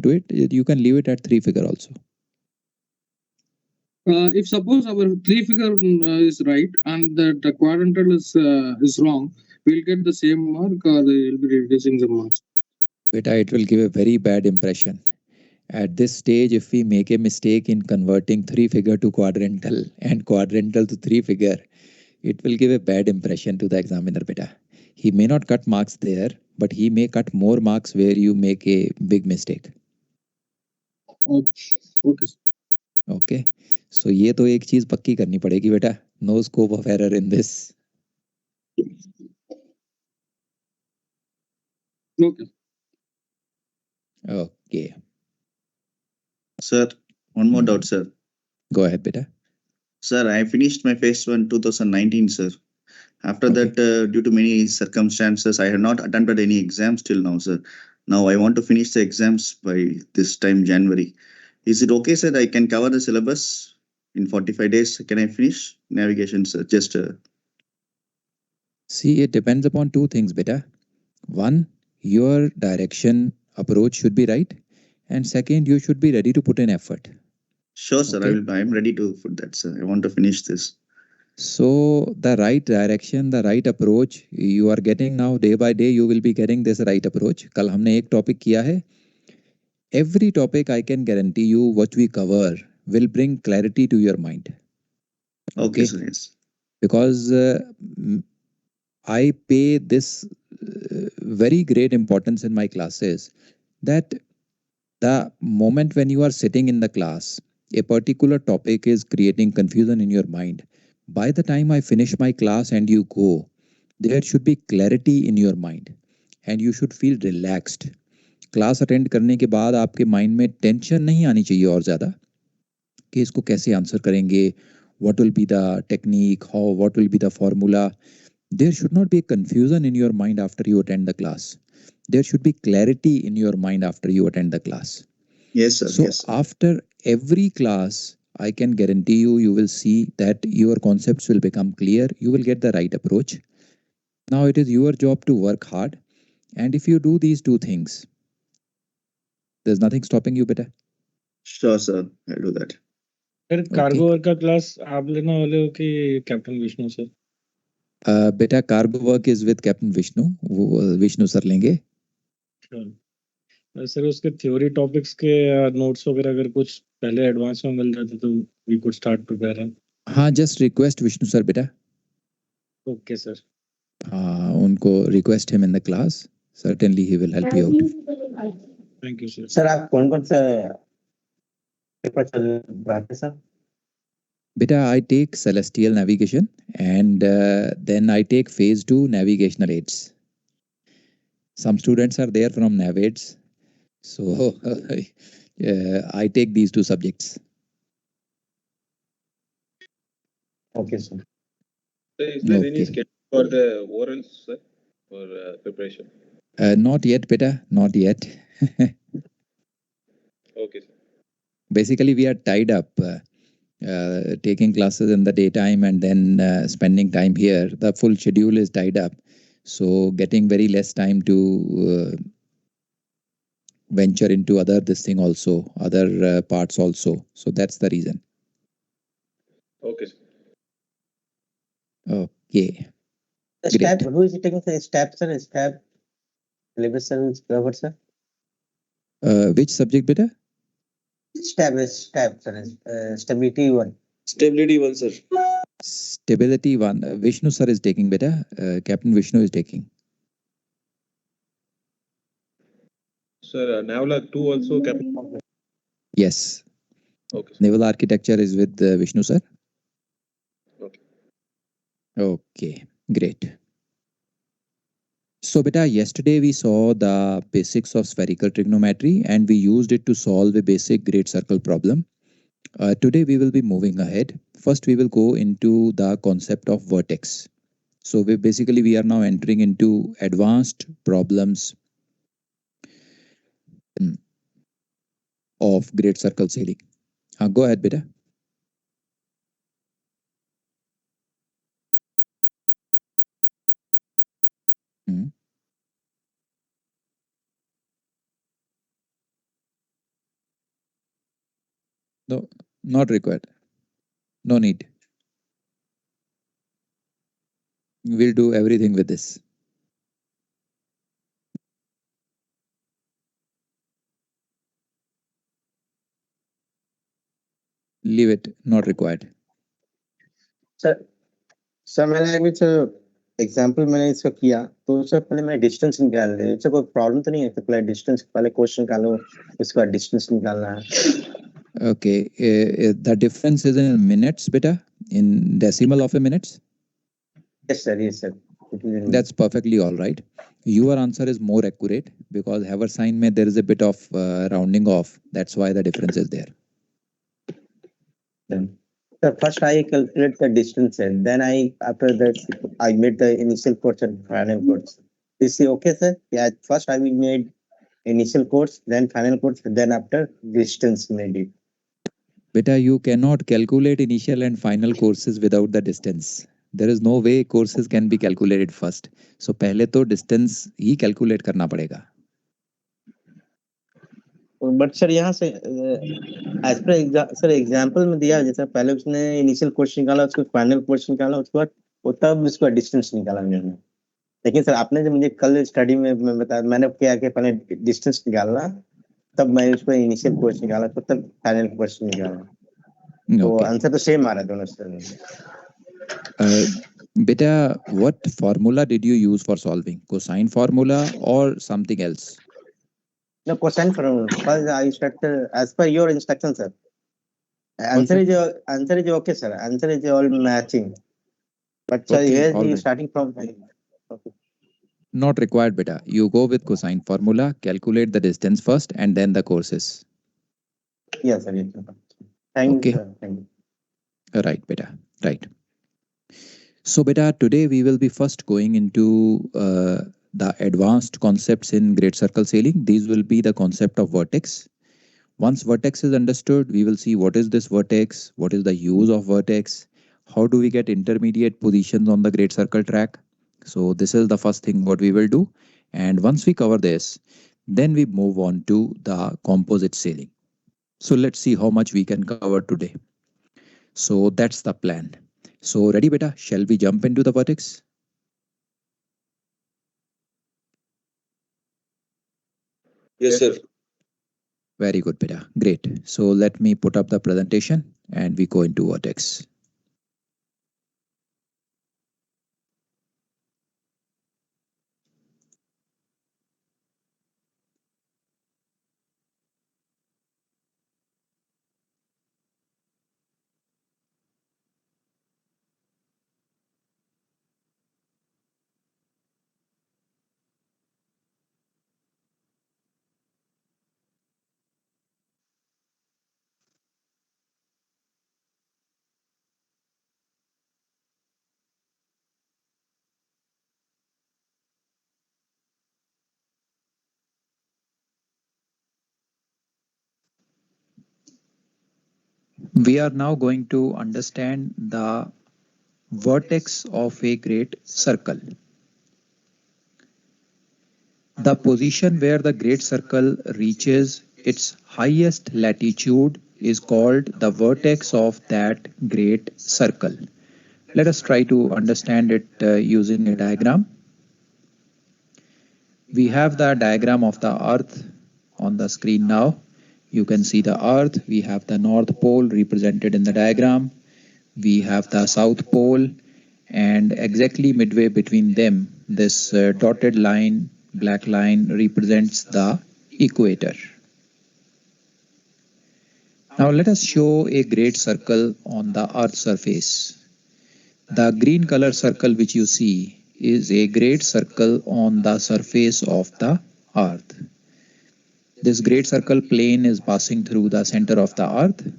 into it. You can leave it at 3-figure also. If suppose our 3-figure is right and the quadrantal is wrong, we'll get the same mark or we'll be reducing the marks. Beta, it will give a very bad impression. At this stage, if we make a mistake in converting 3-figure to quadrantal and quadrantal to 3-figure, it will give a bad impression to the examiner, beta. He may not cut marks there, but he may cut more marks where you make a big mistake. Okay. Okay. So ये तो एक चीज पक्की करनी पड़ेगी बेटा. No scope of error in this. Okay. Okay. Sir, one more doubt, sir. Go ahead, beta. Sir, I finished my phase 1 2019, sir. After Okay. that, due to many circumstances, I have not attended any exams till now, sir. Now I want to finish the exams by this time, January. Is it okay, sir? I can cover the syllabus in 45 days. Can I finish navigation, sir? Just See, it depends upon two things, beta. One, your direction approach should be right, and second, you should be ready to put in effort. sure, sir. Okay. I am ready to put that, sir. I want to finish this. So the right direction, the right approach, you are getting now day by day. You will be getting this right approach. कल हमने एक topic किया है. Every topic, I can guarantee you, what we cover will bring clarity to your mind. Okay, sir. Yes. Because I pay this very great importance in my classes, that the moment when you are sitting in the class, a particular topic is creating confusion in your mind. By the time I finish my class and you go, there should be clarity in your mind and you should feel relaxed. Class attend करने के बाद आपके mind में tension नहीं आनी चाहिए और ज़्यादा कि इसको कैसे आंसर करेंगे, what will be the technique, what will be the formula. There should not be a confusion in your mind after you attend the class. There should be clarity in your mind after you attend the class. Yes, sir. So Yes, sir. after every class, I can guarantee you, you will see that your concepts will become clear. You will get the right approach. Now it is your job to work hard. And if you do these two things, there's nothing stopping you, beta. Sure, sir. I'll do that. Sir cargo work का class आप लेने वाले हो कि captain Vishnu sir? बेटा cargo work is with captain Vishnu, वो Vishnu sir लेंगे. Sir उसके थ्योरी टॉपिक्स के नोट्स वगैरह अगर कुछ पहले एडवांस में मिल जाते तो वी कुड स्टार्ट प्रिपेयरिंग. हाँ, जस्ट रिक्वेस्ट विष्णु सर बेटा. Okay sir. हाँ, उनको request him in the class. Certainly he will help you out. Thank you sir. Sir आप कौन कौन सा पेपर चल रहा है sir? Beta, I take celestial navigation and then I take phase 2 navigational aids. Some students are there from NavAids, so I take these two subjects. Okay, sir. Is there any Okay. schedule for the orals, sir, for preparation? Not yet, beta, not yet. Okay, sir. Basically, we are tied up taking classes in the daytime and then spending time here. The full schedule is tied up. So getting very less time to venture into this thing also, other parts also. So that's the reason. Okay, sir. Okay. The Great. step, who is taking the step, sir? Step, syllabus, sir, what, sir? Which subject, beta? Step, sir. Stability one. Stability 1, sir. Stability 1. Vishnu sir is taking, beta. Captain Vishnu is taking. Sir, Navla 2 also, Captain. Yes. Okay, sir. Naval architecture is with Vishnu sir. Okay. Okay, great. So beta, yesterday we saw the basics of spherical trigonometry and we used it to solve a basic great circle problem. Today we will be moving ahead. First we will go into the concept of vertex. So we are now entering into advanced problems of great circle sailing. Go ahead, beta. No, not required. No need. We'll do everything with this. Leave it. Not required. Sir मैंने अभी example मैंने इसका किया तो उससे पहले मैं distance निकाल रही इससे कोई प्रॉब्लम तो नहीं है तो पहले डिस्टेंस पहले क्वेश्चन निकालो उसके बाद डिस्टेंस निकालना है Okay. The difference is in minutes, beta, in decimal of a minutes. Yes sir That's perfectly all right. Your answer is more accurate because Haver sign में there is a bit of rounding off. That's why the difference is there. So first I calculate the distance and then after that I made the initial course and final course. Is it okay, sir? Yeah, first I will made initial course, then final course, then after distance made it. Beta, you cannot calculate initial and final courses without the distance. There is no way courses can be calculated first. So पहले तो distance ही calculate करना पड़ेगा. But sir यहाँ से as per sir example में दिया जैसे पहले उसने इनिशियल क्वेश्चन निकाला उसको फाइनल क्वेश्चन निकाला उसके बाद वो तब उसका डिस्टेंस निकाला मैंने लेकिन सर आपने जब मुझे कल स्टडी में बताया मैंने क्या कि पहले डिस्टेंस निकालना तब मैं उसको इनिशियल क्वेश्चन निकाला तो तब फाइनल क्वेश्चन निकाला तो आंसर तो सेम आ रहा दोनों sir Beta, what formula did you use for solving? Cosine formula or something else? No, cosine formula. Because I instructed as per your instruction, sir. Answer is okay, sir. Answer is all matching. But sir, Okay, here all he right. starting from. Okay. Not required, beta. You go with cosine formula, calculate the distance first, and then the courses. Yes, sir. Yes, sir. Thank Okay. you, sir. Thank you. Right, beta. Right. So, beta, today we will be first going into the advanced concepts in great circle sailing. These will be the concept of vertex. Once vertex is understood, we will see what is this vertex, what is the use of vertex, how do we get intermediate positions on the great circle track. So this is the first thing what we will do. And once we cover this, then we move on to the composite sailing. So let's see how much we can cover today. So that's the plan. So ready, beta? Shall we jump into the vertex? Yes, sir. Very good, beta. Great. So let me put up the presentation and we go into vertex. We are now going to understand the vertex of a great circle. The position where the great circle reaches its highest latitude is called the vertex of that great circle. Let us try to understand it using a diagram. We have the diagram of the Earth on the screen now. You can see the Earth. We have the North Pole represented in the diagram. We have the South Pole, and exactly midway between them, this dotted line, black line, represents the equator. Now let us show a great circle on the Earth's surface. The green color circle which you see is a great circle on the surface of the Earth. This great circle plane is passing through the center of the Earth.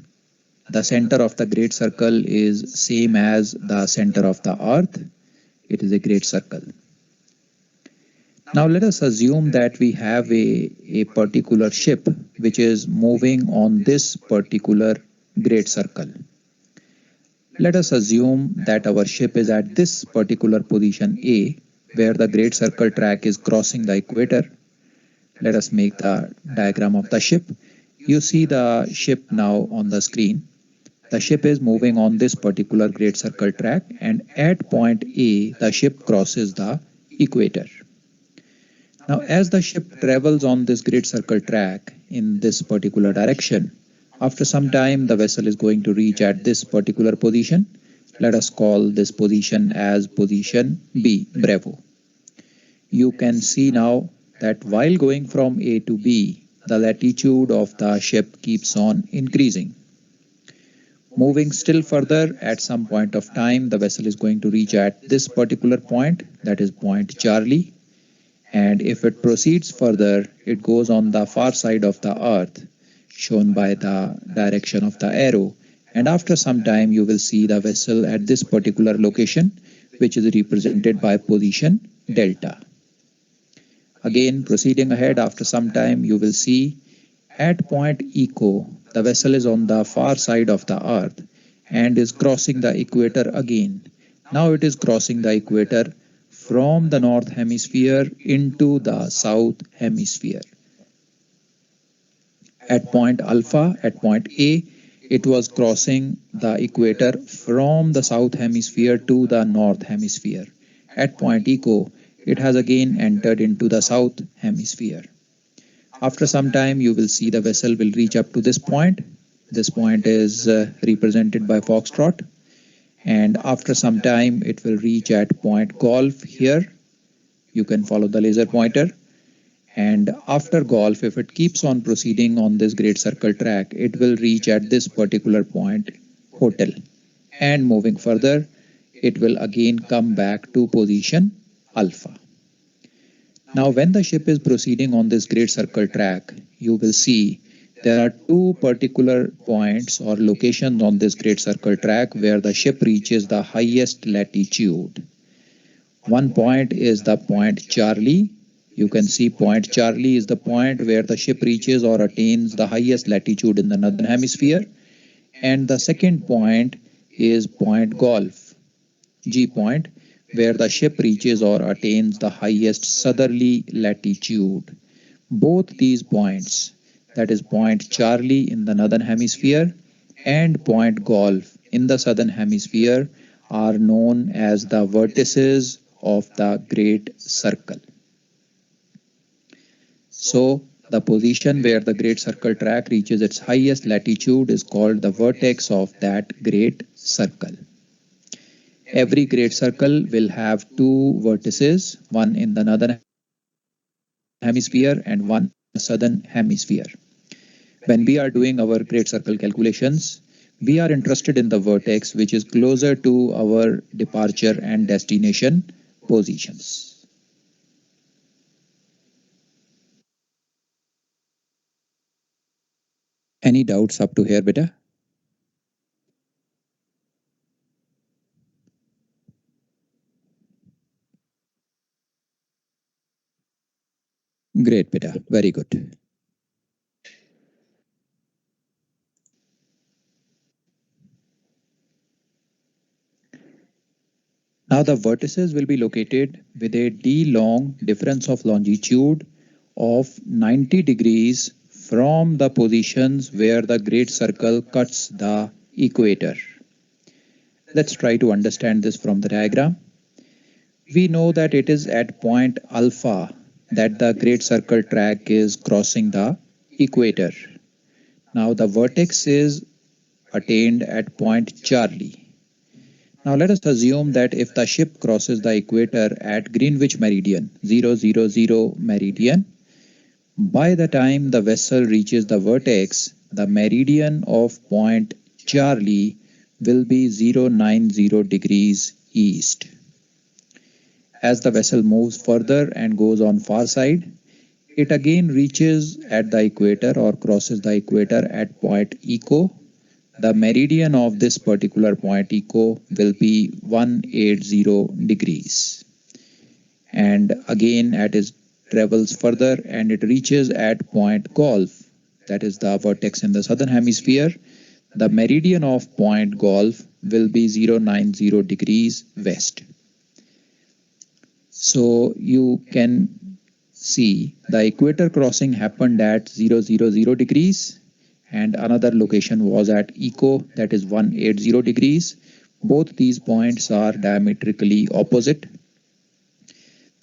The center of the great circle is same as the center of the Earth. It is a great circle. Now let us assume that we have a particular ship which is moving on this particular great circle. Let us assume that our ship is at this particular position A, where the great circle track is crossing the equator. Let us make the diagram of the ship. You see the ship now on the screen. The ship is moving on this particular great circle track, and at point A, the ship crosses the equator. Now, as the ship travels on this great circle track in this particular direction, after some time, the vessel is going to reach at this particular position. Let us call this position as position B, Bravo. You can see now that while going from A to B, the latitude of the ship keeps on increasing. Moving still further, at some point of time, the vessel is going to reach at this particular point, that is point Charlie. And if it proceeds further, it goes on the far side of the earth, shown by the direction of the arrow. And after some time, you will see the vessel at this particular location, which is represented by position delta. Again, proceeding ahead, after some time, you will see at point Eco, the vessel is on the far side of the earth and is crossing the equator again. Now it is crossing the equator from the north hemisphere into the south hemisphere. At point Alpha, at point A, it was crossing the equator from the south hemisphere to the north hemisphere. At point Eco, it has again entered into the south hemisphere. After some time, you will see the vessel will reach up to this point. This point is represented by Foxtrot. And after some time, it will reach at point Golf here. You can follow the laser pointer. And after Golf, if it keeps on proceeding on this great circle track, it will reach at this particular point, Hotel. And moving further, it will again come back to position Alpha. Now, when the ship is proceeding on this great circle track, you will see there are two particular points or locations on this great circle track where the ship reaches the highest latitude. One point is the point Charlie. You can see point Charlie is the point where the ship reaches or attains the highest latitude in the northern hemisphere. And the second point is point Golf, G point, where the ship reaches or attains the highest southerly latitude. Both these points, that is point Charlie in the northern hemisphere and point Golf in the southern hemisphere, are known as the vertices of the Great Circle. So, the position where the Great Circle track reaches its highest latitude is called the vertex of that Great Circle. Every great circle will have two vertices, one in the northern hemisphere and one in the southern hemisphere. When we are doing our great circle calculations, we are interested in the vertex which is closer to our departure and destination positions. Any doubts up to here, beta? Great, beta. Very good. Now the vertices will be located with a d long difference of longitude of 90 degrees from the positions where the great circle cuts the equator. Let's try to understand this from the diagram. We know that it is at point Alpha that the great circle track is crossing the equator. Now the vertex is attained at point Charlie. Now let us assume that if the ship crosses the equator at Greenwich meridian, 000 meridian, by the time the vessel reaches the vertex, the meridian of point Charlie will be 090 degrees east. As the vessel moves further and goes on far side, it again reaches at the equator or crosses the equator at point Eco. The meridian of this particular point Eco will be 180 degrees. And again, as it travels further and it reaches at point Golf, that is the vertex in the southern hemisphere, the meridian of point Golf will be 090 degrees west. So you can see the equator crossing happened at 000 degrees, and another location was at eco, that is 180 degrees. Both these points are diametrically opposite.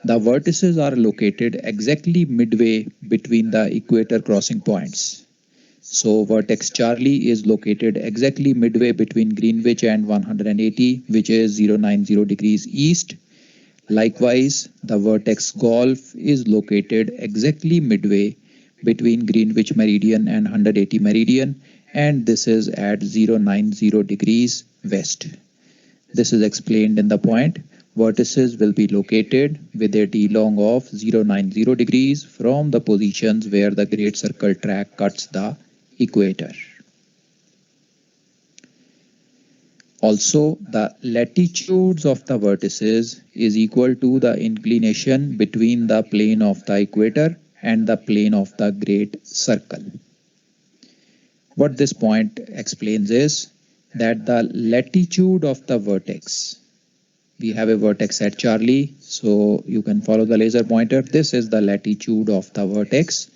The vertices are located exactly midway between the equator crossing points. So vertex Charlie is located exactly midway between Greenwich and 180, which is 090 degrees east. Likewise, the vertex Golf is located exactly midway between Greenwich meridian and 180 meridian, and this is at 090 degrees west. This is explained in the point. Vertices will be located with a d long of 090 degrees from the positions where the great circle track cuts the equator. Also, the latitudes of the vertices is equal to the inclination between the plane of the equator and the plane of the great circle. What this point explains is that the latitude of the vertex, we have a vertex at Charlie, so you can follow the laser pointer. This is the latitude of the vertex.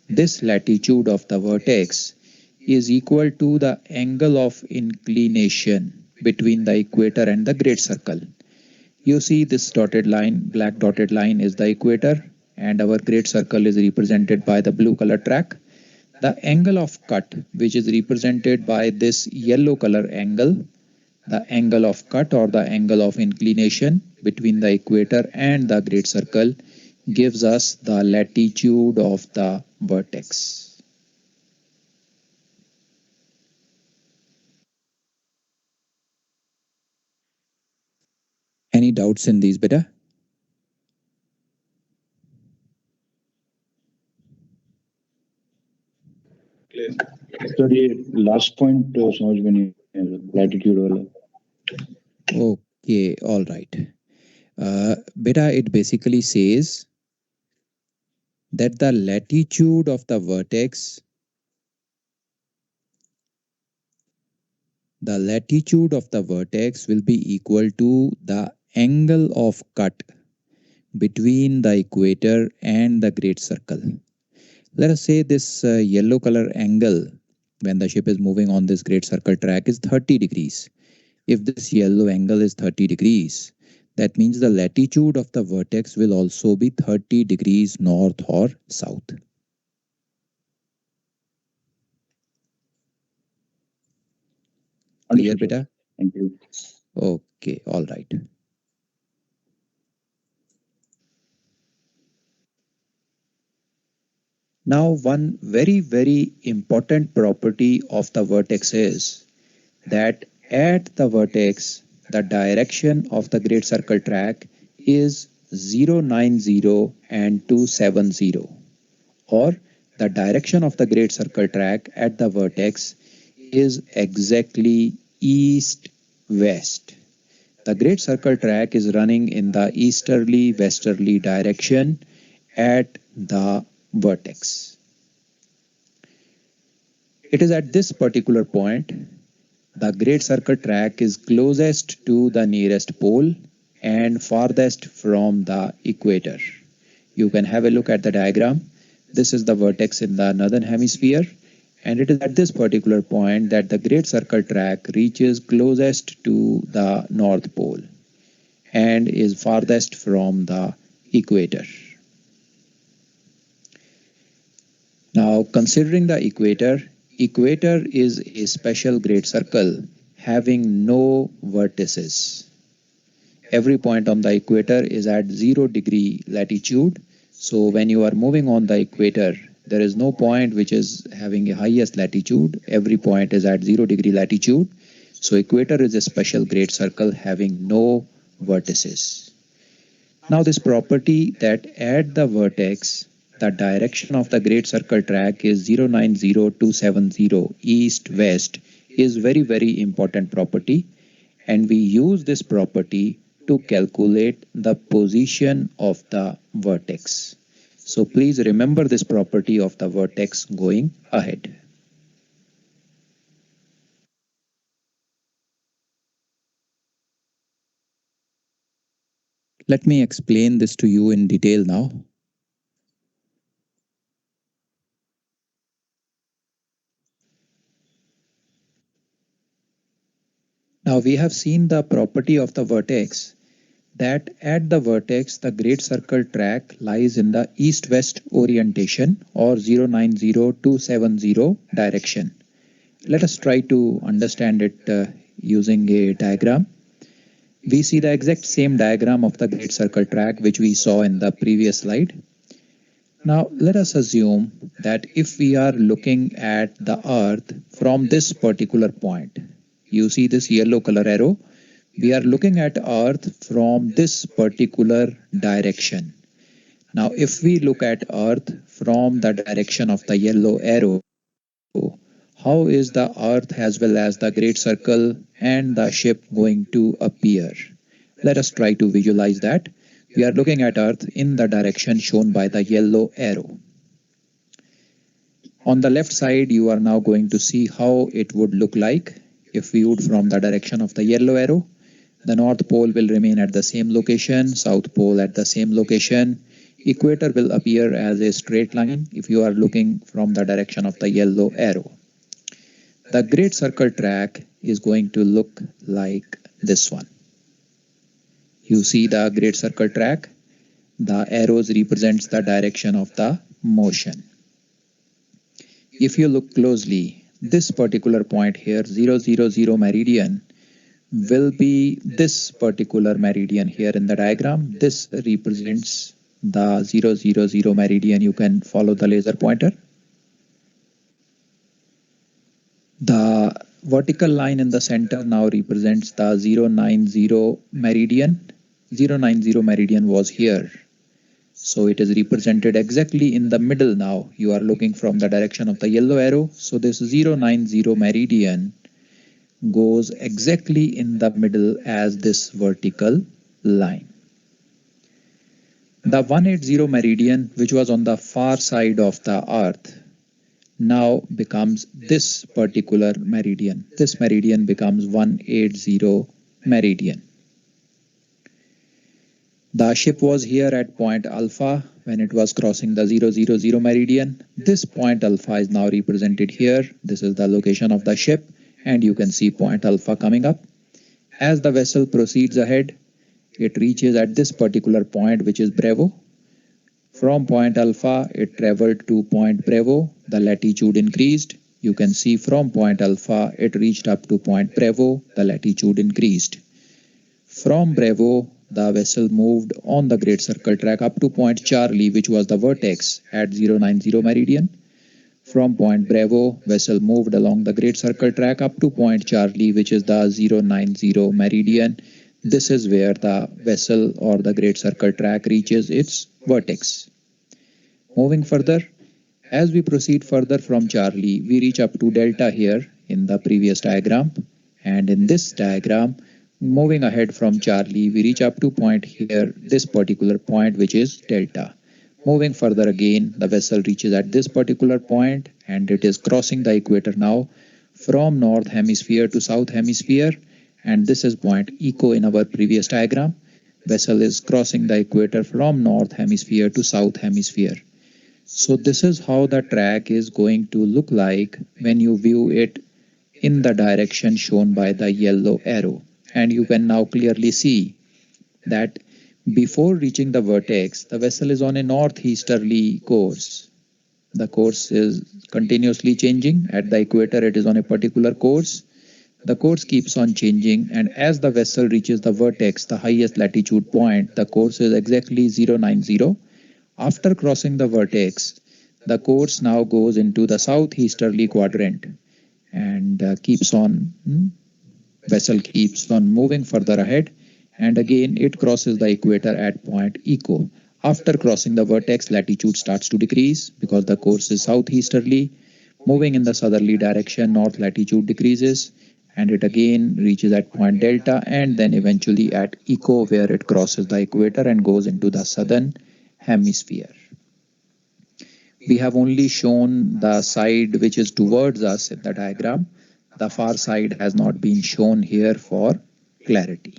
This latitude of the vertex is equal to the angle of inclination between the equator and the great circle. You see this dotted line, black dotted line is the equator, and our great circle is represented by the blue color track. The angle of cut, which is represented by this yellow color angle, the angle of cut or the angle of inclination between the equator and the great circle, gives us the latitude of the vertex. Any doubts in these, beta? Clear. Sir ये last point समझ में नहीं latitude वाला. Okay, all right. Beta, it basically says that the latitude of the vertex, will be equal to the angle of cut between the equator and the great circle. Let us say this yellow color angle when the ship is moving on this great circle track is 30 degrees. If this yellow angle is 30 degrees, that means the latitude of the vertex will also be 30 degrees north or south. Clear, beta? Thank you. Okay, all right. Now, one very, very important property of the vertex is that at the vertex, the direction of the great circle track is 090 and 270, or the direction of the great circle track at the vertex is exactly east-west. The great circle track is running in the easterly-westerly direction at the vertex. It is at this particular point the great circle track is closest to the nearest pole and farthest from the equator. You can have a look at the diagram. This is the vertex in the northern hemisphere, and it is at this particular point that the great circle track reaches closest to the north pole and is farthest from the equator. Now, considering the equator is a special great circle having no vertices. Every point on the equator is at 0 degree latitude. So when you are moving on the equator, there is no point which is having a highest latitude. Every point is at 0 degree latitude. So equator is a special great circle having no vertices. Now this property that at the vertex, the direction of the great circle track is 090-270 east-west is very, very important property, and we use this property to calculate the position of the vertex. So please remember this property of the vertex going ahead. Let me explain this to you in detail now. Now we have seen the property of the vertex, that at the vertex the great circle track lies in the east-west orientation or 090-270 direction. Let us try to understand it using a diagram. We see the exact same diagram of the great circle track which we saw in the previous slide. Now let us assume that if we are looking at the earth from this particular point, you see this yellow color arrow, we are looking at earth from this particular direction. Now if we look at earth from the direction of the yellow arrow, how is the earth as well as the great circle and the ship going to appear? Let us try to visualize that. We are looking at earth in the direction shown by the yellow arrow. On the left side, you are now going to see how it would look like if viewed from the direction of the yellow arrow. The North Pole will remain at the same location, South Pole at the same location. Equator will appear as a straight line if you are looking from the direction of the yellow arrow. The great circle track is going to look like this one. You see the great circle track. The arrows represents the direction of the motion. If you look closely, this particular point here, 000 meridian, will be this particular meridian here in the diagram. This represents the 000 meridian. You can follow the laser pointer. The vertical line in the center now represents the 090 meridian. 090 meridian was here. So it is represented exactly in the middle now. You are looking from the direction of the yellow arrow. So this 090 meridian goes exactly in the middle as this vertical line. The 180 meridian, which was on the far side of the earth, now becomes this particular meridian. This meridian becomes 180 meridian. The ship was here at point alpha when it was crossing the 000 meridian. This point alpha is now represented here. This is the location of the ship, and you can see point alpha coming up. As the vessel proceeds ahead, it reaches at this particular point, which is Bravo. From point alpha, it traveled to point Bravo. The latitude increased. You can see from point alpha, it reached up to point Bravo. The latitude increased. From Bravo, the vessel moved on the great circle track up to point Charlie, which was the vertex at 090 meridian. From point Bravo, vessel moved along the great circle track up to point Charlie, which is the 090 meridian. This is where the vessel or the great circle track reaches its vertex. Moving further, as we proceed further from Charlie, we reach up to Delta here in the previous diagram. And in this diagram, moving ahead from Charlie, we reach up to point here, this particular point, which is Delta. Moving further again, the vessel reaches at this particular point and it is crossing the equator now from North Hemisphere to South Hemisphere. And this is point Eco in our previous diagram. Vessel is crossing the equator from North Hemisphere to South Hemisphere. So this is how the track is going to look like when you view it in the direction shown by the yellow arrow. And you can now clearly see that before reaching the vertex, the vessel is on a northeasterly course. The course is continuously changing. At the equator, it is on a particular course. The course keeps on changing, and as the vessel reaches the vertex, the highest latitude point, the course is exactly 090. After crossing the vertex, the course now goes into the southeasterly quadrant and vessel keeps on moving further ahead, and again it crosses the equator at point Eco. After crossing the vertex, latitude starts to decrease because the course is southeasterly. Moving in the southerly direction, north latitude decreases, and it again reaches at point Delta and then eventually at Eco, where it crosses the equator and goes into the southern hemisphere. We have only shown the side which is towards us in the diagram. The far side has not been shown here for clarity.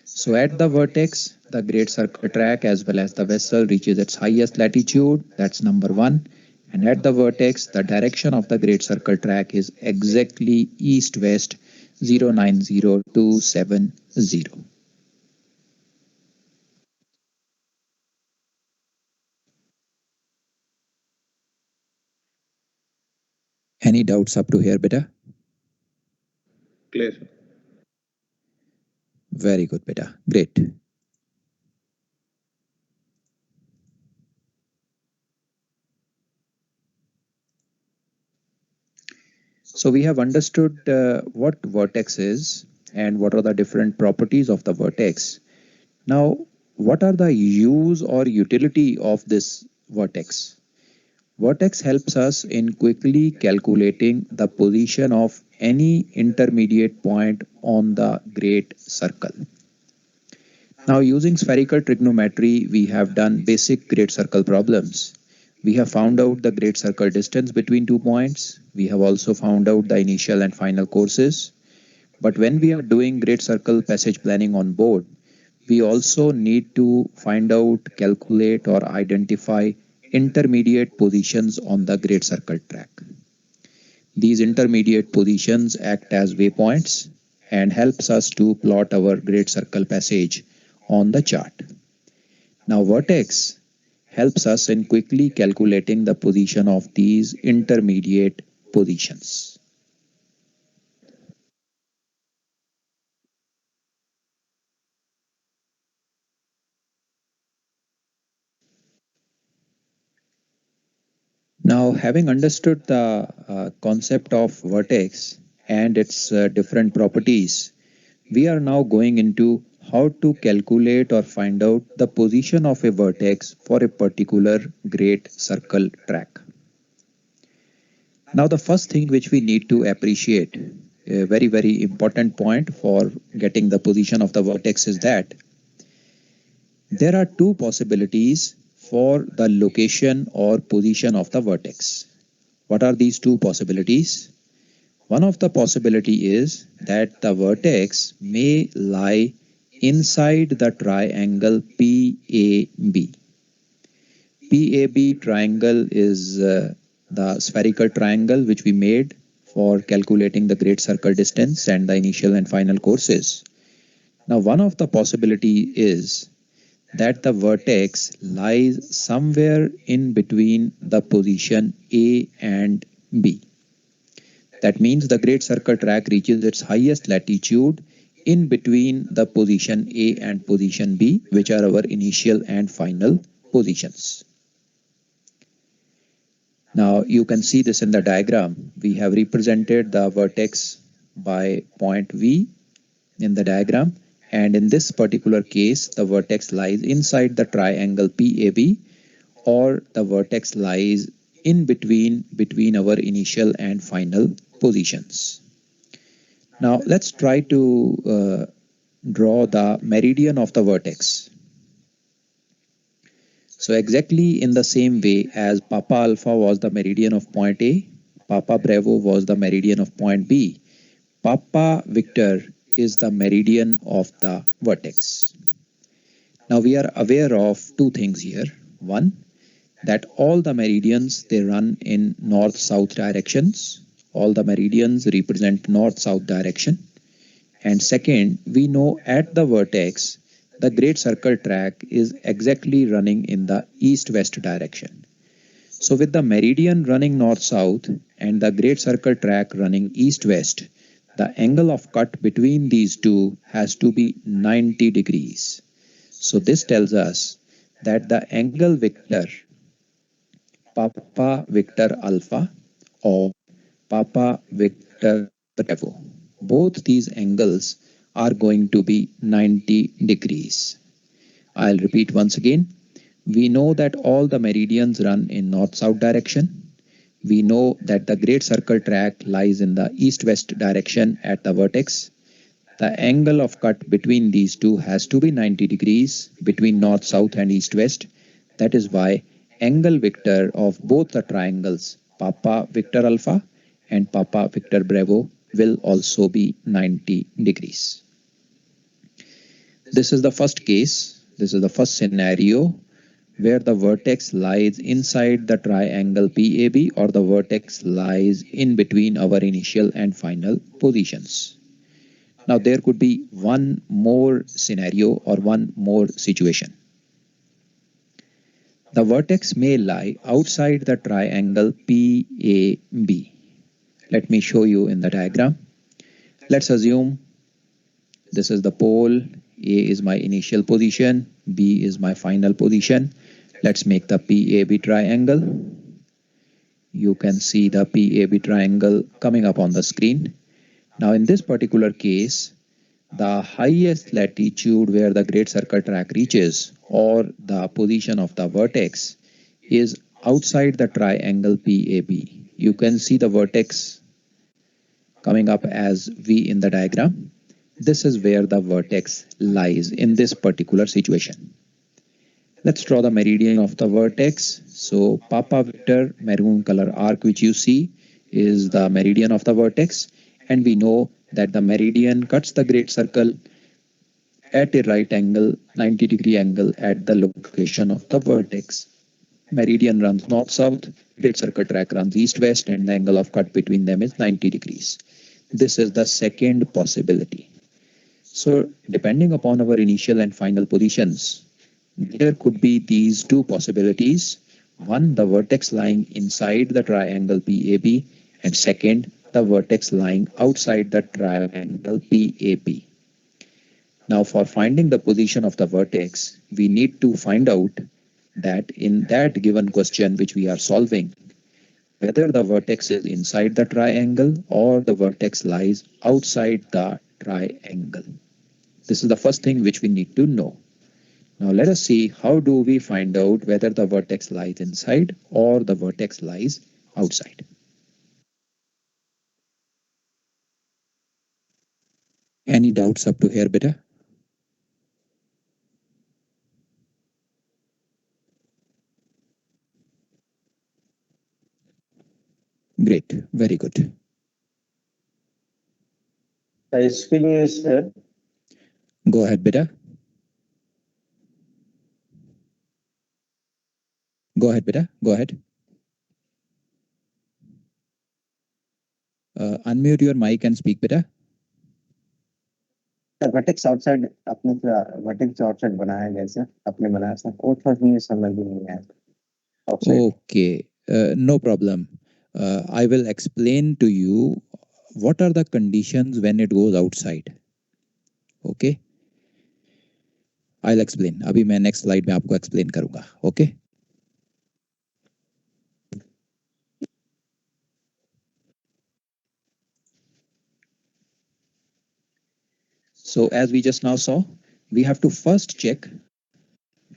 So at the vertex, the great circle track as well as the vessel reaches its highest latitude. That's number one. And at the vertex, the direction of the great circle track is exactly east-west, 090270. Any doubts up to here, beta? Clear, sir. Very good, beta. Great. So we have understood what vertex is and what are the different properties of the vertex. Now, what are the use or utility of this vertex? Vertex helps us in quickly calculating the position of any intermediate point on the great circle. Now, using spherical trigonometry, we have done basic great circle problems. We have found out the great circle distance between 2 points. We have also found out the initial and final courses. But when we are doing great circle passage planning on board, we also need to find out, calculate or identify intermediate positions on the great circle track. These intermediate positions act as waypoints and helps us to plot our great circle passage on the chart. Now vertex helps us in quickly calculating the position of these intermediate positions. Now, having understood the concept of vertex and its different properties, we are now going into how to calculate or find out the position of a vertex for a particular great circle track. Now, the first thing which we need to appreciate, a very, very important point for getting the position of the vertex is that there are two possibilities for the location or position of the vertex. What are these two possibilities? One of the possibility is that the vertex may lie inside the triangle PAB. PAB triangle is the spherical triangle which we made for calculating the great circle distance and the initial and final courses. Now, one of the possibility is that the vertex lies somewhere in between the position A and B. That means the great circle track reaches its highest latitude in between the position A and position B, which are our initial and final positions. Now you can see this in the diagram. We have represented the vertex by point V in the diagram. And in this particular case, the vertex lies inside the triangle PAB, or the vertex lies in between our initial and final positions. Now let's try to draw the meridian of the vertex. So exactly in the same way as Papa Alpha was the meridian of point A, Papa Bravo was the meridian of point B, Papa Victor is the meridian of the vertex. Now we are aware of two things here. One, that all the meridians, they run in north-south directions. All the meridians represent north-south direction. And second, we know at the vertex, the great circle track is exactly running in the east-west direction. So with the meridian running north-south and the great circle track running east-west, the angle of cut between these two has to be 90 degrees. So this tells us that the angle vector Papa Victor Alpha or Papa Victor Bravo, both these angles are going to be 90 degrees. I'll repeat once again. We know that all the meridians run in north-south direction. We know that the great circle track lies in the east-west direction at the vertex. The angle of cut between these two has to be 90 degrees between north-south and east-west. That is why angle vector of both the triangles Papa Victor Alpha and Papa Victor Bravo will also be 90 degrees. This is the first case. This is the first scenario where the vertex lies inside the triangle PAB, or the vertex lies in between our initial and final positions. Now there could be one more scenario or one more situation. The vertex may lie outside the triangle PAB. Let me show you in the diagram. Let's assume this is the pole, A is my initial position, B is my final position. Let's make the PAB triangle. You can see the PAB triangle coming up on the screen. Now in this particular case, the highest latitude where the great circle track reaches, or the position of the vertex, is outside the triangle PAB. You can see the vertex coming up as V in the diagram. This is where the vertex lies in this particular situation. Let's draw the meridian of the vertex. So Papa Victor maroon color arc which you see is the meridian of the vertex, and we know that the meridian cuts the great circle at a right angle, 90-degree angle at the location of the vertex. Meridian runs north-south, great circle track runs east-west, and the angle of cut between them is 90 degrees. This is the second possibility. So depending upon our initial and final positions, there could be these two possibilities. One, the vertex lying inside the triangle PAB, and second, the vertex lying outside the triangle PAB. Now for finding the position of the vertex, we need to find out that in that given question which we are solving, whether the vertex is inside the triangle or the vertex lies outside the triangle. This is the first thing which we need to know. Now let us see how do we find out whether the vertex lies inside or the vertex lies outside. Any doubts up to here, beta? Great, very good. Excuse me, sir. Go ahead, beta. Go ahead, beta. Go ahead. Unmute your mic and speak, beta. The vertex outside अपने vertex outside बनाया जैसे अपने बनाया था वो थोड़ा मुझे समझ नहीं आया. Okay, no problem. I will explain to you what are the conditions when it goes outside. Okay, I'll explain. अभी मैं next slide में आपको explain करूँगा. Okay. So as we just now saw, we have to first check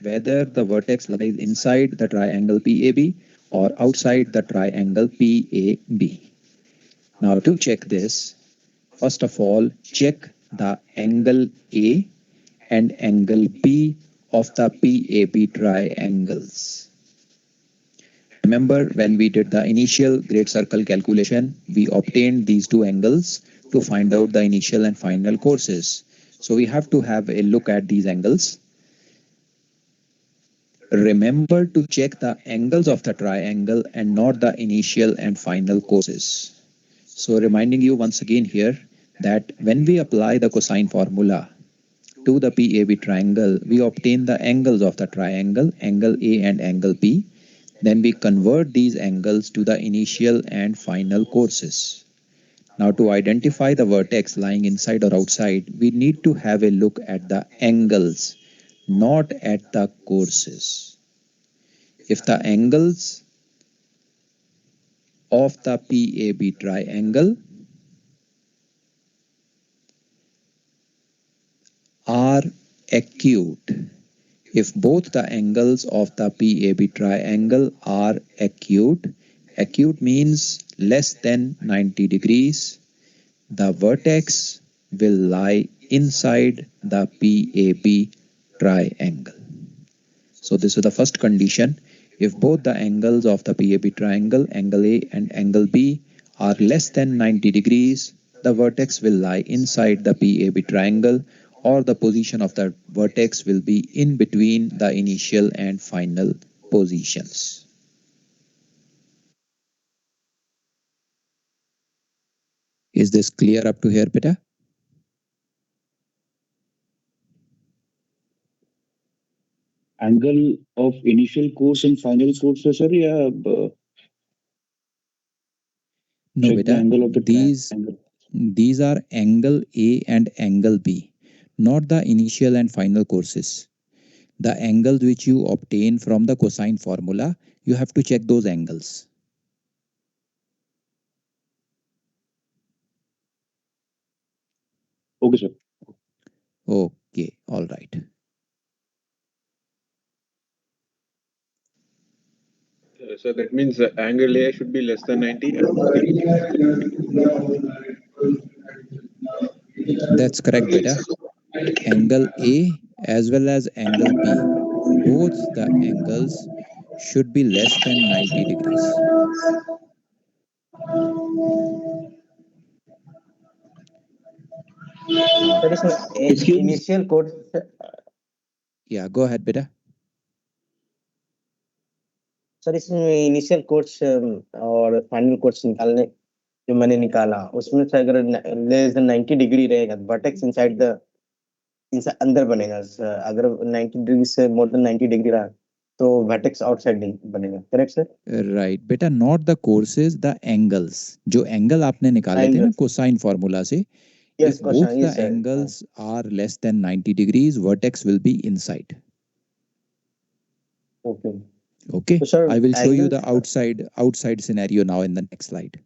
whether the vertex lies inside the triangle PAB or outside the triangle PAB. Now to check this, first of all, check the angle A and angle B of the PAB triangles. Remember when we did the initial great circle calculation, we obtained these two angles to find out the initial and final courses. So we have to have a look at these angles. Remember to check the angles of the triangle and not the initial and final courses. So reminding you once again here that when we apply the cosine formula to the PAB triangle, we obtain the angles of the triangle, angle A and angle B. Then we convert these angles to the initial and final courses. Now to identify the vertex lying inside or outside, we need to have a look at the angles, not at the courses. If the angles of the PAB triangle are acute, if both the angles of the PAB triangle are acute, acute means less than 90 degrees, the vertex will lie inside the PAB triangle. So this is the first condition. If both the angles of the PAB triangle, angle A and angle B, are less than 90 degrees, the vertex will lie inside the PAB triangle, or the position of the vertex will be in between the initial and final positions. Is this clear up to here, beta? angle of initial course and final course है sir या No, check the beta. angle of the triangle? These are angle A and angle B, not the initial and final courses. The angles which you obtain from the cosine formula, you have to check those angles. Okay sir. Okay, all right. So that means angle A should be less than 90. That's correct, beta. Angle A as well as angle B, both the angles should be less than 90 degrees. Sir, इसमें initial course Yeah, go ahead, beta. Sir इसमें initial course और final course निकालने जो मैंने निकाला उसमें से अगर लेस देन 90 डिग्री रहेगा वर्टेक्स इनसाइड द अंदर बनेगा अगर 90 डिग्री से मोर देन 90 डिग्री रहा तो वर्टेक्स आउटसाइड बनेगा करेक्ट सर राइट बेटा, not the courses, the angles. जो एंगल आपने निकाले थे ना कोसाइन फॉर्मूला से, Yes, if both the angles are less than 90 degrees, vertex will be inside. Okay. Okay, So, sir, I will show you the angles- outside scenario now in the next slide.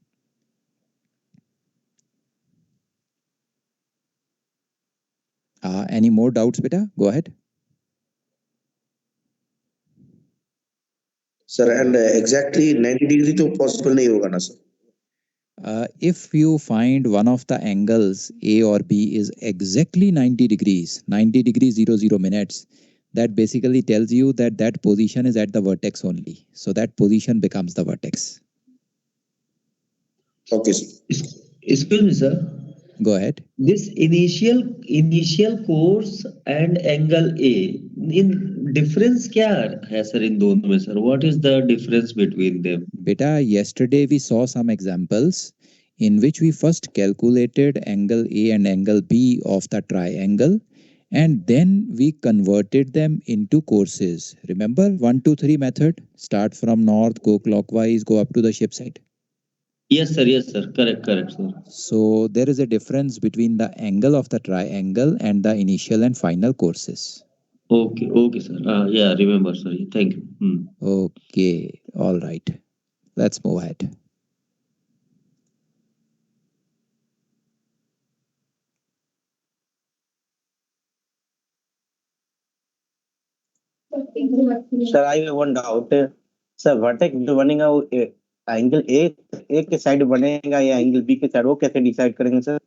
Any more doubts, beta? Go ahead. Sir, and exactly 90 degree तो possible नहीं होगा ना sir? If you find one of the angles A or B is exactly 90 degrees, 90 degrees 00 minutes, that basically tells you that that position is at the vertex only. So that position becomes the vertex. Okay sir. Excuse me, sir. Go ahead. This initial course and angle A, in difference क्या है sir इन दोनों में sir? What is the difference between them? Beta, yesterday we saw some examples in which we first calculated angle A and angle B of the triangle, and then we converted them into courses. Remember 1, 2, 3 method? Start from north, go clockwise, go up to the ship site. Yes sir, correct sir. So there is a difference between the angle of the triangle and the initial and final courses. Okay sir. Yeah, remember sir. Thank you. Okay, all right. Let's move ahead. Sir I have one doubt sir vertex जो बनेगा वो angle A के side बनेगा या angle B के side, वो कैसे decide करेंगे sir?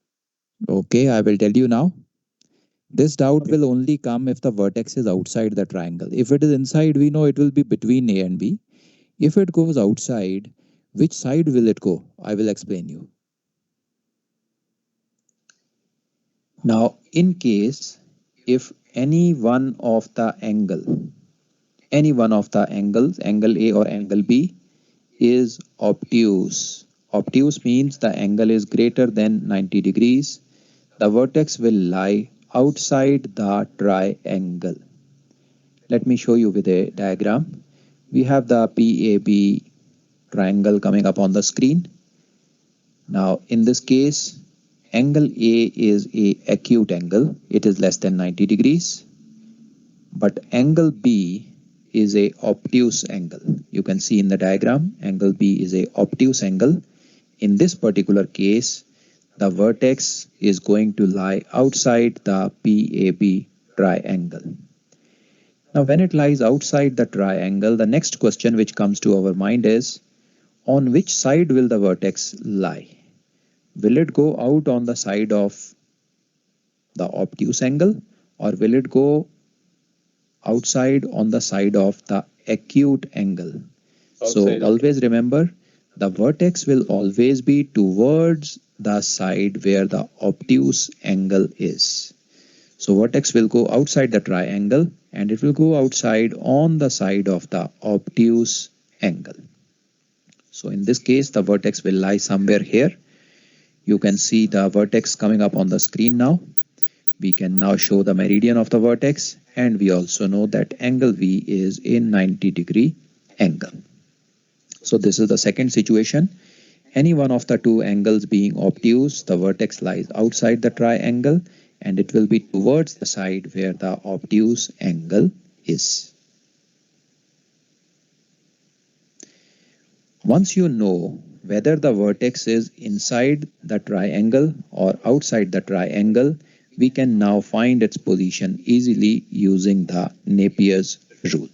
Okay, I will tell you now. This doubt will only come if the vertex is outside the triangle. If it is inside, we know it will be between A and B. If it goes outside, which side will it go? I will explain you. Now, in case if any one of the angles, angle A or angle B, is obtuse. Obtuse means the angle is greater than 90 degrees. The vertex will lie outside the triangle. Let me show you with a diagram. We have the PAB triangle coming up on the screen. Now, in this case, angle A is a acute angle. It is less than 90 degrees. But angle B is a obtuse angle. You can see in the diagram, angle B is a obtuse angle. In this particular case, the vertex is going to lie outside the PAB triangle. Now, when it lies outside the triangle, the next question which comes to our mind is, on which side will the vertex lie? Will it go out on the side of the obtuse angle, or will it go outside on the side of the acute angle? So always remember, the vertex will always be towards the side where the obtuse angle is. So vertex will go outside the triangle and it will go outside on the side of the obtuse angle. So in this case, the vertex will lie somewhere here. You can see the vertex coming up on the screen now. we can now show the meridian of the vertex, and we also know that angle V is a 90-degree angle. So this is the second situation. Any one of the two angles being obtuse, the vertex lies outside the triangle and it will be towards the side where the obtuse angle is. Once you know whether the vertex is inside the triangle or outside the triangle, we can now find its position easily using the Napier's rule.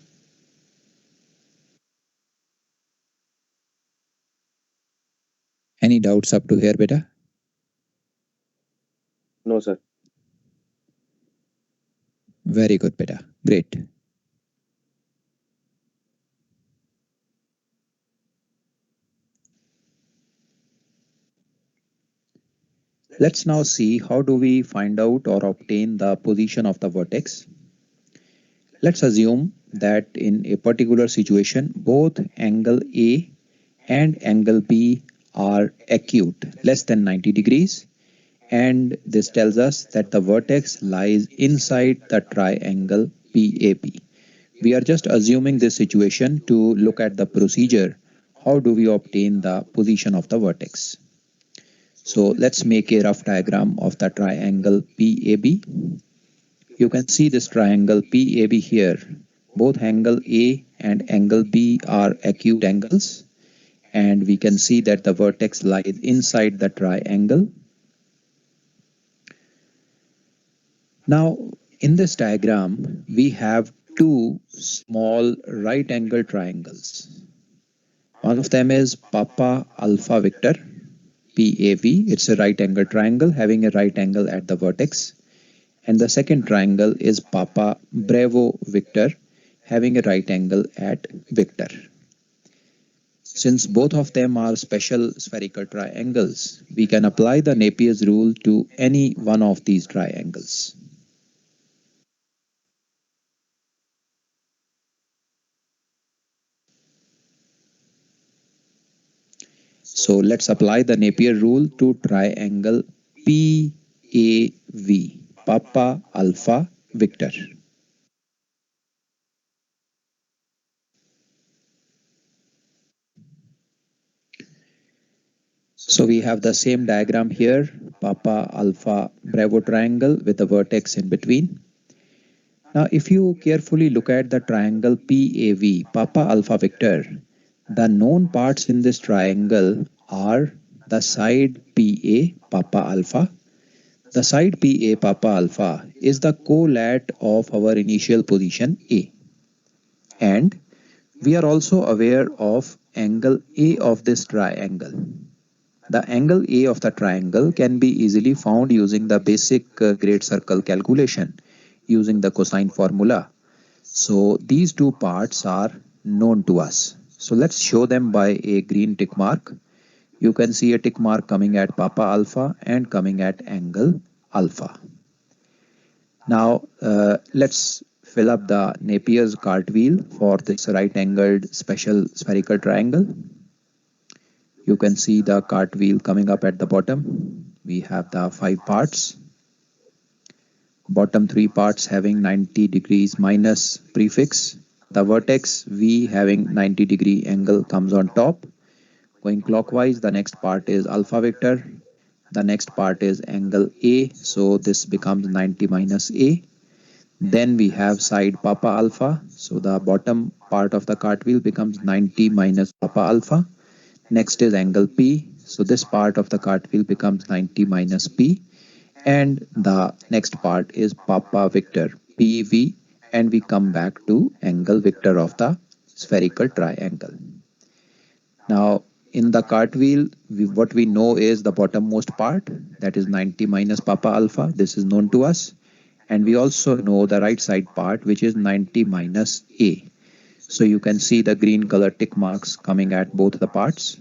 Any doubts up to here, beta? No, sir. Very good, beta. Great. Let's now see how do we find out or obtain the position of the vertex. Let's assume that in a particular situation, both angle A and angle B are acute, less than 90 degrees. And this tells us that the vertex lies inside the triangle PAB. We are just assuming this situation to look at the procedure. How do we obtain the position of the vertex? So let's make a rough diagram of the triangle PAB. You can see this triangle PAB here. Both angle A and angle B are acute angles, and we can see that the vertex lies inside the triangle. Now, in this diagram, we have two small right-angle triangles. One of them is Papa Alpha Victor, PAV. It's a right-angle triangle having a right angle at the vertex. And the second triangle is Papa Bravo Victor, having a right angle at Victor. Since both of them are special spherical triangles, we can apply the Napier's rule to any one of these triangles. So let's apply the Napier rule to triangle PAV, Papa Alpha Victor. So we have the same diagram here, Papa Alpha Bravo triangle with a vertex in between. Now if you carefully look at the triangle PAV, Papa Alpha Victor, the known parts in this triangle are the side PA, Papa Alpha. The side PA, Papa Alpha, is the colat of our initial position A. And we are also aware of angle A of this triangle. The angle A of the triangle can be easily found using the basic great circle calculation using the cosine formula. So these two parts are known to us. So let's show them by a green tick mark. You can see a tick mark coming at Papa Alpha and coming at angle Alpha. Now let's fill up the Napier's cartwheel for this right-angled special spherical triangle. You can see the cartwheel coming up at the bottom. We have the 5 parts. Bottom 3 parts having 90 degrees minus prefix. The vertex V having 90 degree angle comes on top. Going clockwise, the next part is Alpha Victor. The next part is angle A, so this becomes 90 minus A. Then we have side Papa Alpha, so the bottom part of the cartwheel becomes 90 minus Papa Alpha. Next is angle P, so this part of the cartwheel becomes 90 minus P. And the next part is Papa Victor, PV, and we come back to angle Victor of the spherical triangle. Now in the cartwheel, what we know is the bottommost part, that is 90 minus Papa Alpha. This is known to us. And we also know the right side part, which is 90 minus A. So you can see the green color tick marks coming at both the parts.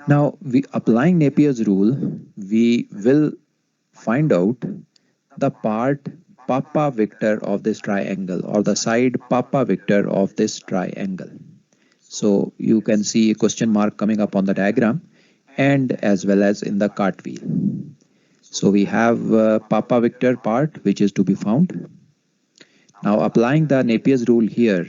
Now, applying Napier's rule, we will find out the part Papa Victor of this triangle, or the side Papa Victor of this triangle. So you can see a question mark coming up on the diagram and as well as in the cartwheel. So we have Papa Victor part which is to be found. Now applying the Napier's rule here,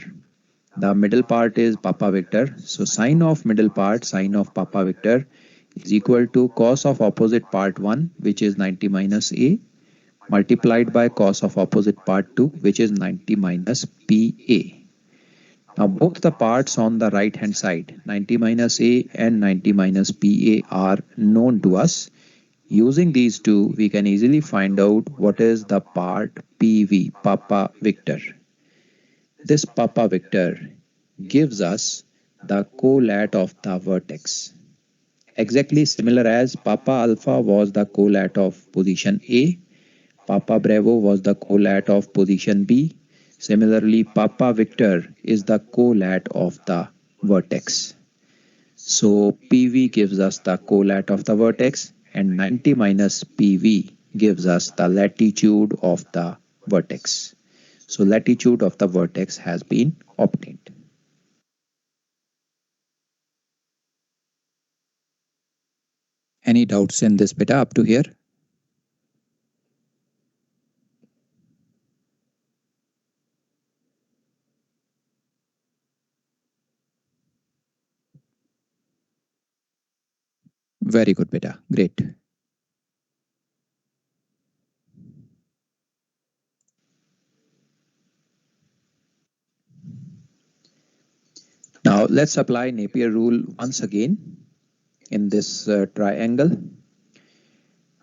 the middle part is Papa Victor. So sine of middle part, sine of Papa Victor is equal to cos of opposite part 1 which is 90 minus A multiplied by cos of opposite part 2 which is 90 minus PA. Now both the parts on the right hand side 90 minus A and 90 minus PA are known to us. Using these two we can easily find out what is the part PV, Papa Victor. This Papa Victor gives us the colat of the vertex. Exactly similar as Papa Alpha was the colat of position A, Papa Bravo was the colat of position B. Similarly, Papa Victor is the colat of the vertex. So PV gives us the colat of the vertex and 90 minus PV gives us the latitude of the vertex. So latitude of the vertex has been obtained. Any doubts in this beta up to here? Very good beta, great. Now let's apply Napier rule once again in this triangle.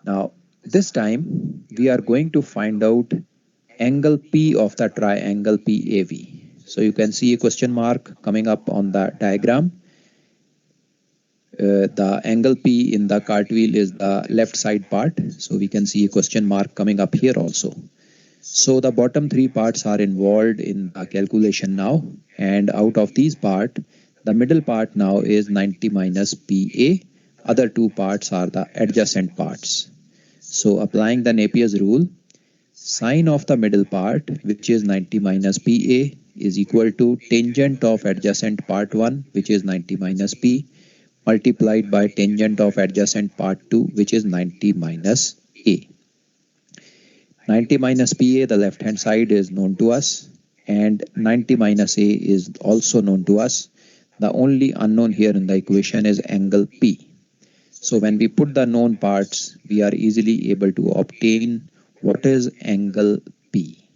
Now this time we are going to find out angle P of the triangle PAV. So you can see a question mark coming up on the diagram. The angle P in the cartwheel is the left side part. So we can see a question mark coming up here also. So the bottom three parts are involved in the calculation now, and out of these part, the middle part now is 90 minus PA. Other two parts are the adjacent parts. So applying the Napier's rule, sine of the middle part, which is 90 minus PA, is equal to tangent of adjacent part 1, which is 90 minus P, multiplied by tangent of adjacent part 2, which is 90 minus A. 90 minus PA, the left hand side, is known to us, and 90 minus A is also known to us. The only unknown here in the equation is angle P. So when we put the known parts, we are easily able to obtain what is angle P.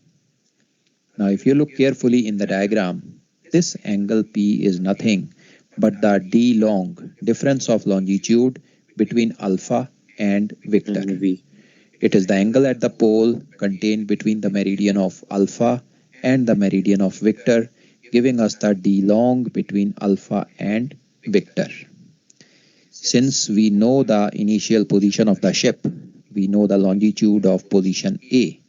Now if you look carefully in the diagram, this angle P is nothing but the d long, difference of longitude between alpha and Victor. It is the angle at the pole contained between the meridian of alpha and the meridian of Victor, giving us the d long between alpha and Victor. Since we know the initial position of the ship, we know the longitude of position A.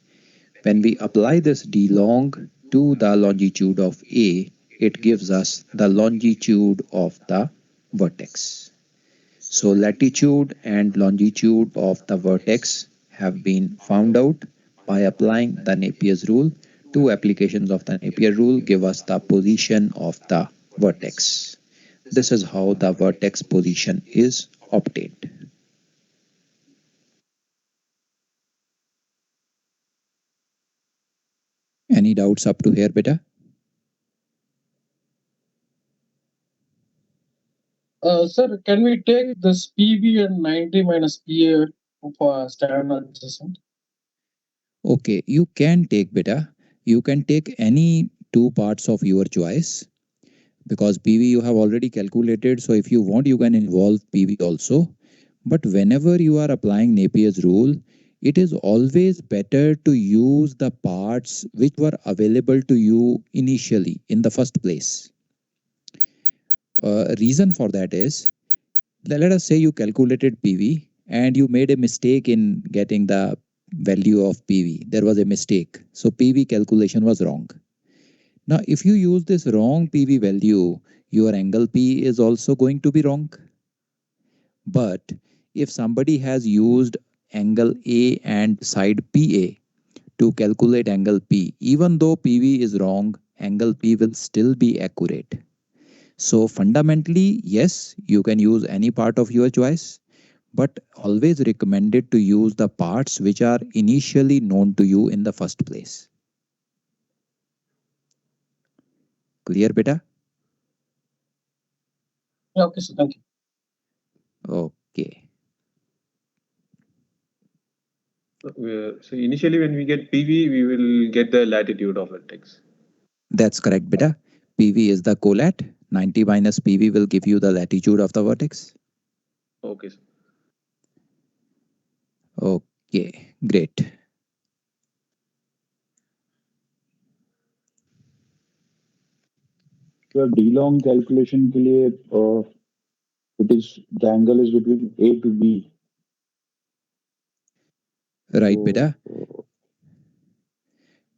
When we apply this d long to the longitude of A, it gives us the longitude of the vertex. So latitude and longitude of the vertex have been found out by applying the Napier's rule. Two applications of the Napier rule give us the position of the vertex. This is how the vertex position is obtained. Any doubts up to here, beta? Sir, can we take this PV and 90 minus PA for standard adjustment? Okay, you can take beta. You can take any two parts of your choice because PV you have already calculated. So if you want, you can involve PV also. But whenever you are applying Napier's rule, it is always better to use the parts which were available to you initially in the first place. Reason for that is, let us say you calculated PV and you made a mistake in getting the value of PV. There was a mistake. So PV calculation was wrong. Now, if you use this wrong PV value, your angle P is also going to be wrong. But if somebody has used angle A and side PA to calculate angle P, even though PV is wrong, angle P will still be accurate. So fundamentally, yes, you can use any part of your choice, but always recommended to use the parts which are initially known to you in the first place. Clear, beta? Yeah, okay, sir. Thank you. Okay. So initially when we get PV, we will get the latitude of vertex. That's correct, beta. PV is the collat. 90 minus PV will give you the latitude of the vertex. Okay, sir. Okay, great. So D long calculation के लिए it is the angle is between A to B. Right, So, beta.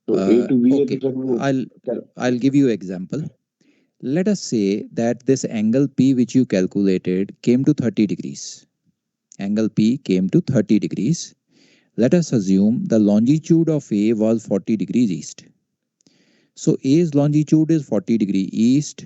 So A to B है Okay, तो sir वो I'll give you example. Let us say that this angle P which you calculated came to 30 degrees. Angle P came to 30 degrees. Let us assume the longitude of A was 40 degrees east. So A's longitude is 40 degree east.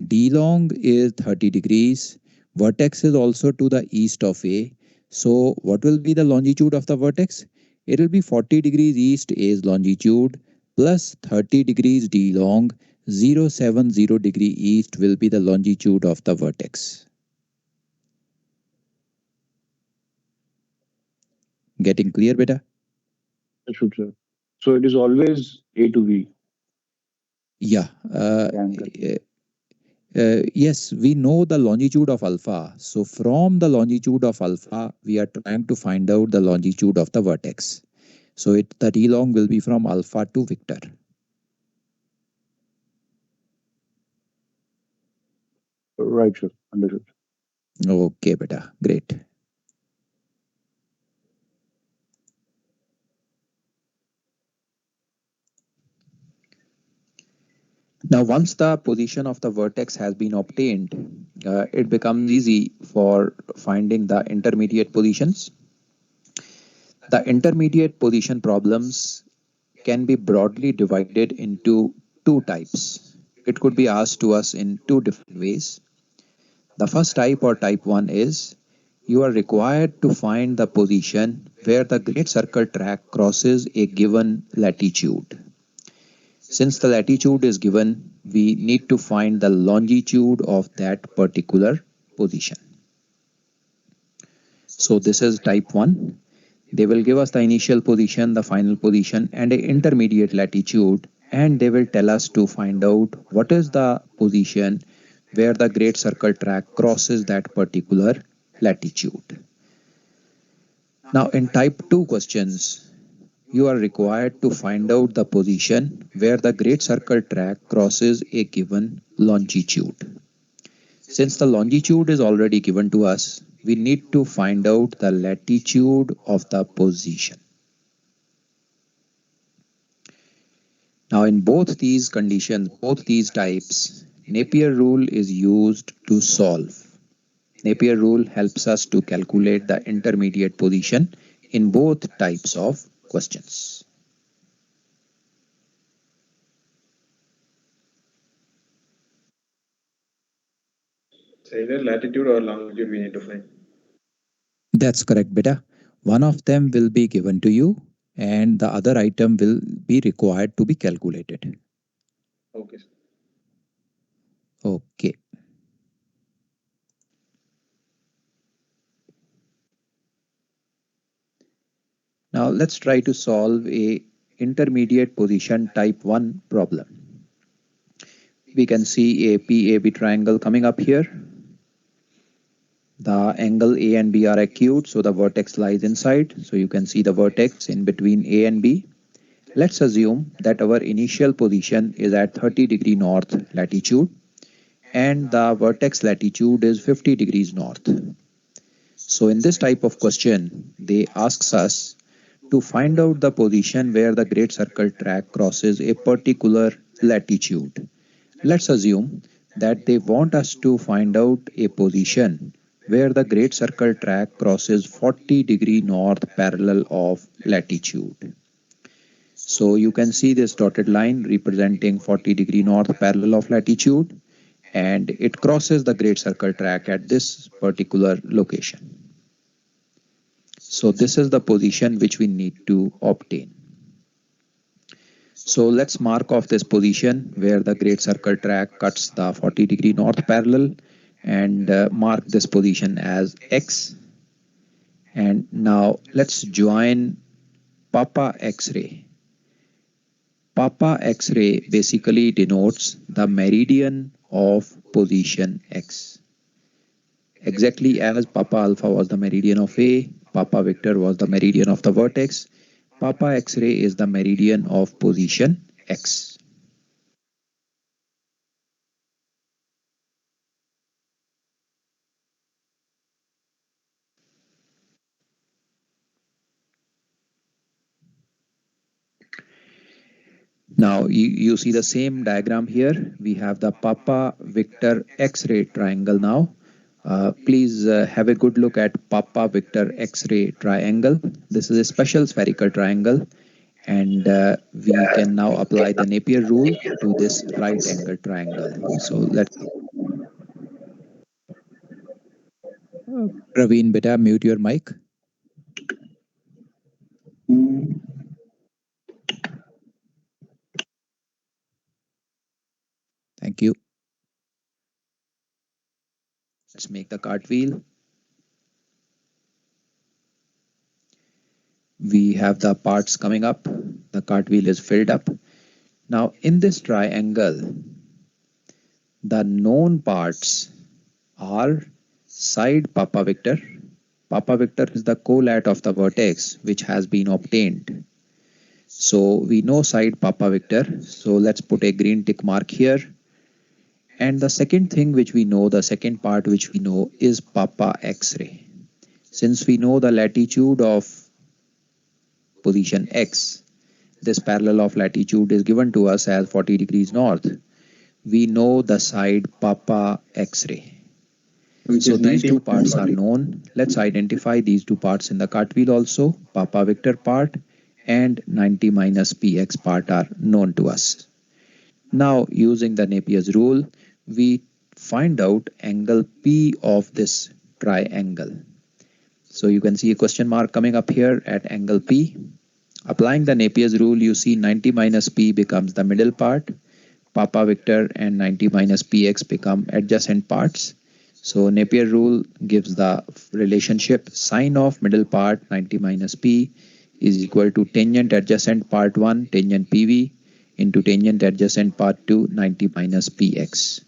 D long is 30 degrees. Vertex is also to the east of A. So what will be the longitude of the vertex? It will be 40 degrees east A's longitude plus 30 degrees D long. 070 degree east will be the longitude of the vertex. Getting clear, beta? should sir. So it is always A to B. Yeah. Angle. Yes, we know the longitude of alpha. So from the longitude of alpha, we are trying to find out the longitude of the vertex. So the D long will be from alpha to Victor. Right, sir. Understood. Okay, beta. Great. Now, once the position of the vertex has been obtained, it becomes easy for finding the intermediate positions. The intermediate position problems can be broadly divided into two types. It could be asked to us in two different ways. The first type or type 1 is you are required to find the position where the great circle track crosses a given latitude. Since the latitude is given, we need to find the longitude of that particular position. So this is type 1. They will give us the initial position, the final position, and an intermediate latitude, and they will tell us to find out what is the position where the great circle track crosses that particular latitude. Now, in type 2 questions, you are required to find out the position where the great circle track crosses a given longitude. Since the longitude is already given to us, we need to find out the latitude of the position. Now, in both these conditions, both these types, Napier rule is used to solve. Napier rule helps us to calculate the intermediate position in both types of questions. So either latitude or longitude we need to find. That's correct, beta. One of them will be given to you and the other item will be required to be calculated. Okay, sir. Okay. Now let's try to solve a intermediate position type 1 problem. We can see a PAB triangle coming up here. The angle A and B are acute, so the vertex lies inside. So you can see the vertex in between A and B. Let's assume that our initial position is at 30 degree north latitude and the vertex latitude is 50 degrees north. So in this type of question, they asks us to find out the position where the great circle track crosses a particular latitude. Let's assume that they want us to find out a position where the great circle track crosses 40 degree north parallel of latitude. So you can see this dotted line representing 40 degree north parallel of latitude, and it crosses the great circle track at this particular location. So this is the position which we need to obtain. So let's mark off this position where the great circle track cuts the 40-degree north parallel, and mark this position as X. And now let's join Papa X-ray. Papa X-ray basically denotes the meridian of position X. Exactly as Papa Alpha was the meridian of A, Papa Victor was the meridian of the vertex, Papa X-ray is the meridian of position X. Now you see the same diagram here. We have the Papa Victor X-ray triangle now. Please have a good look at Papa Victor X-ray triangle. This is a special spherical triangle, and we can now apply the Napier rule to this right angle triangle. So let's Praveen, beta, mute your mic. Thank you. Let's make the cartwheel. We have the parts coming up. The cartwheel is filled up. Now in this triangle, the known parts are side Papa Victor. Papa Victor is the colat of the vertex which has been obtained. So we know side Papa Victor. So let's put a green tick mark here. And the second thing which we know, the second part which we know is Papa X-ray. Since we know the latitude of position X, this parallel of latitude is given to us as 40 degrees north. We know the side Papa X-ray. So these two parts are known. Let's identify these two parts in the cartwheel also. Papa Victor part and 90 minus px part are known to us. Now using the Napier's rule, we find out angle P of this triangle. So you can see a question mark coming up here at angle P. Applying the Napier's rule, you see 90 minus P becomes the middle part. Papa Victor and 90 minus Px become adjacent parts. So Napier rule gives the relationship sine of middle part 90 minus P is equal to tangent adjacent part 1 tangent PV into tangent adjacent part 2 90 minus Px.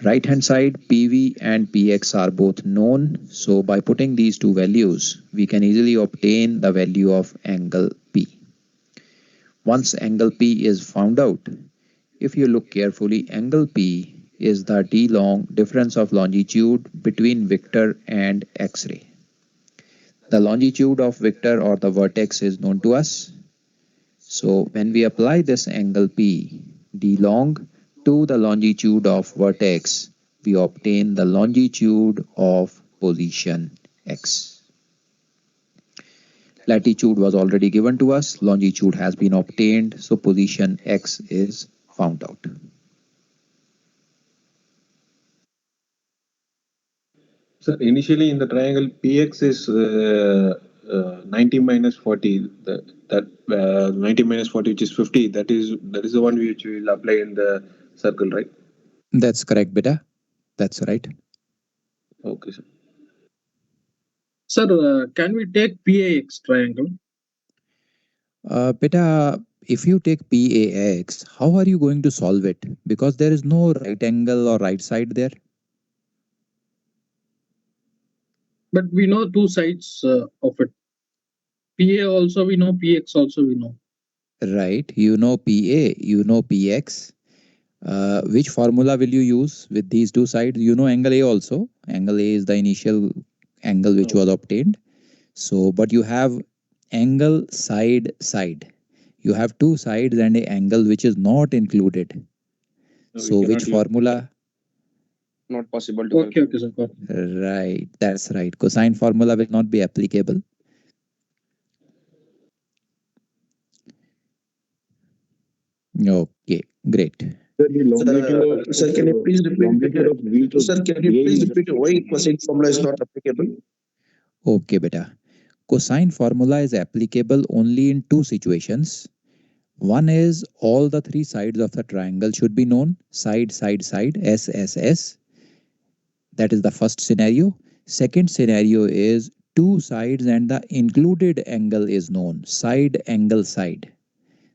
Right hand side PV and Px are both known. So by putting these two values, we can easily obtain the value of angle P. Once angle P is found out, if you look carefully, angle P is the d long difference of longitude between Victor and X-ray. The longitude of Victor or the vertex is known to us. So when we apply this angle P, d long, to the longitude of vertex, we obtain the longitude of position X. Latitude was already given to us, longitude has been obtained, so position X is found out. So initially in the triangle, PX is 90 minus 40. That 90 minus 40, which is 50. That is the one which we will apply in the circle, right? That's correct, beta. That's right. Okay, sir. Sir, can we take PAX triangle? Beta, if you take PAX, how are you going to solve it? Because there is no right angle or right side there. But we know two sides of it. PA also we know, PX also we know. Right, you know PA, you know PX. Which formula will you use with these two sides? You know angle A also. Angle A is the initial angle which was obtained. So, but you have angle side. You have two sides and an angle which is not included. So which formula? Not possible to Okay, sir. Right, that's right. Cosine formula will not be applicable. Okay, great. Sir, can you please repeat? Sir, can you please repeat why cosine formula is not applicable? Okay, beta. cosine formula is applicable only in two situations. One is all the three sides of the triangle should be known, side, side, side, S, S, S. That is the first scenario. Second scenario is two sides and the included angle is known, side, angle, side.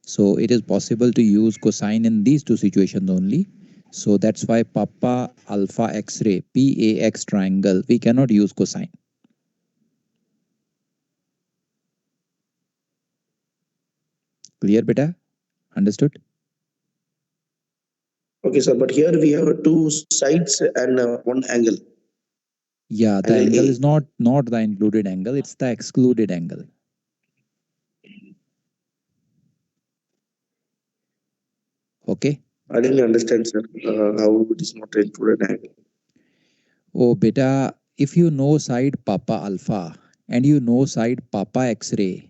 So it is possible to use cosine in these two situations only. So that's why Papa alpha X-ray, PAX triangle, we cannot use cosine. Clear, beta? Understood? Okay, sir. But here we have two sides and one angle. Yeah, the Angle angle A. is not the included angle, it's the excluded angle. Okay. I didn't understand, sir, how it is not included angle. Oh, beta, if you know side Papa alpha and you know side Papa X-ray,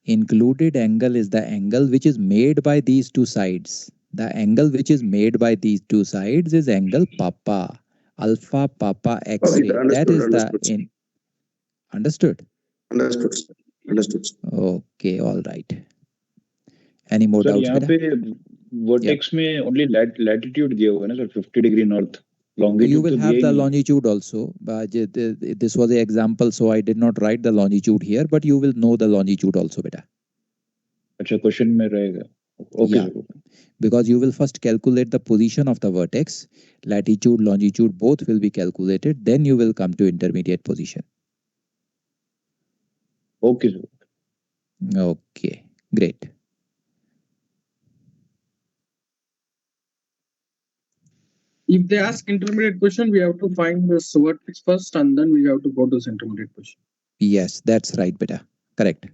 included angle is the angle which is made by these two sides. The angle which is made by these two sides is angle Papa, alpha Papa Okay, X-ray. sir. That Understood. is the Understood, sir. understood? Understood, sir. Understood, sir. Okay, all right. Any more sir doubts, यहाँ beta? पे vertex में only latitude दिया हुआ है ना sir 50 degree north You longitude will तो have दिया the ही नहीं longitude also. This was the example, so I did not write the longitude here, but you will know the longitude also, beta. अच्छा question में रहेगा okay Yeah, because you will first calculate the position of the vertex, latitude, longitude, both will be calculated. Then you will come to intermediate position. Okay sir Okay, great. If they ask intermediate question, we have to find this vertex first and then we have to go to this intermediate question. Yes, that's right, beta. Correct.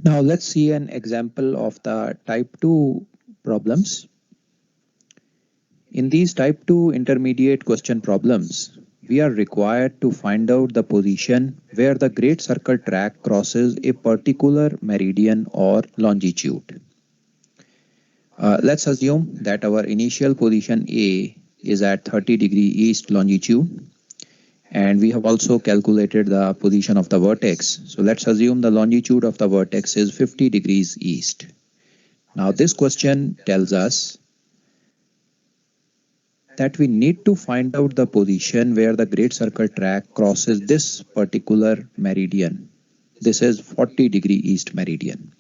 Now let's see an example of the type 2 problems. In these type 2 intermediate question problems, we are required to find out the position where the great circle track crosses a particular meridian or longitude. Let's assume that our initial position A is at 30 degree east longitude, and we have also calculated the position of the vertex. So let's assume the longitude of the vertex is 50 degrees east. Now this question tells us that we need to find out the position where the great circle track crosses this particular meridian. This is 40 degree east meridian.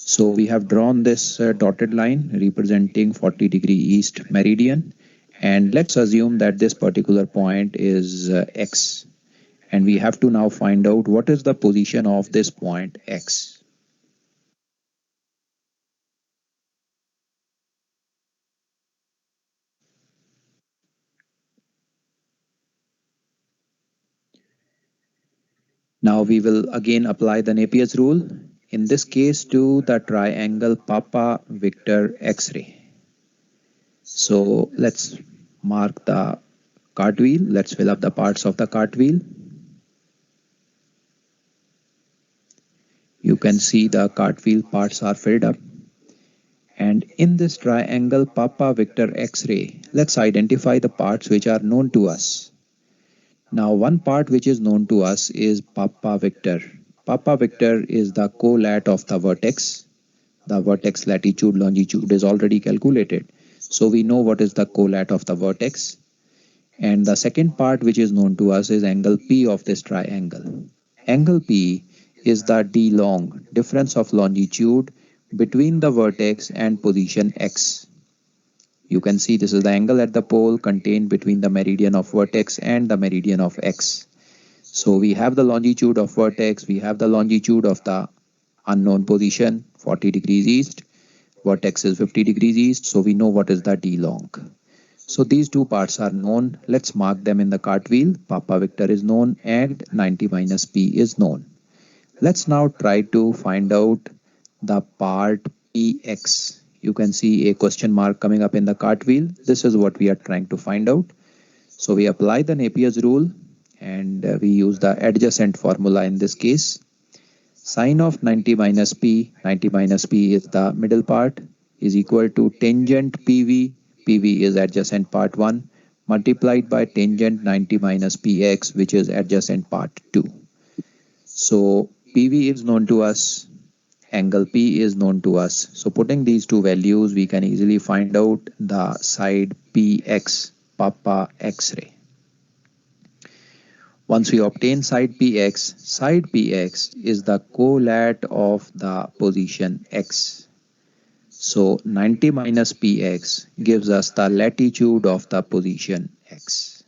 So we have drawn this dotted line representing 40 degree east meridian, and let's assume that this particular point is X, and we have to now find out what is the position of this point X. Now we will again apply the Napier's rule, in this case to the triangle Papa Victor X-ray. So let's mark the cartwheel. Let's fill up the parts of the cartwheel. You can see the cartwheel parts are filled up. And in this triangle Papa Victor X-ray, let's identify the parts which are known to us. Now one part which is known to us is Papa Victor. Papa Victor is the colat of the vertex. The vertex latitude longitude is already calculated. So we know what is the colat of the vertex. And the second part which is known to us is angle P of this triangle. Angle P is the d long, difference of longitude between the vertex and position X. You can see this is the angle at the pole contained between the meridian of vertex and the meridian of X. So we have the longitude of vertex, we have the longitude of the unknown position, 40 degrees east. Vertex is 50 degrees east, so we know what is the d long. So these two parts are known. Let's mark them in the cartwheel. Papa Victor is known and 90 minus P is known. Let's now try to find out the part PX. You can see a question mark coming up in the cartwheel. This is what we are trying to find out. So we apply the Napier's rule and we use the adjacent formula in this case. Sine of 90 minus P is the middle part, is equal to tangent PV. PV is adjacent part 1 multiplied by tangent 90 minus px, which is adjacent part 2. So PV is known to us, angle P is known to us. So putting these two values, we can easily find out the side PX, Papa X-ray. Once we obtain side PX is the colat of the position X. So 90 minus px gives us the latitude of the position x.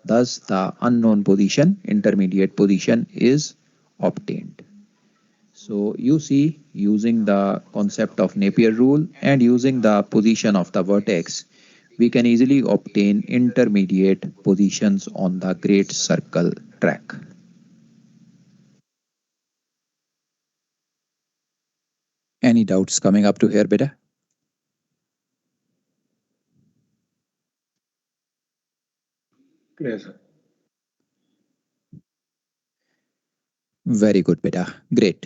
Thus the unknown position, intermediate position, is obtained. So you see, using the concept of Napier rule and using the position of the vertex, we can easily obtain intermediate positions on the great circle track. Any doubts coming up to here, beta? Clear, sir. Very good, beta. Great.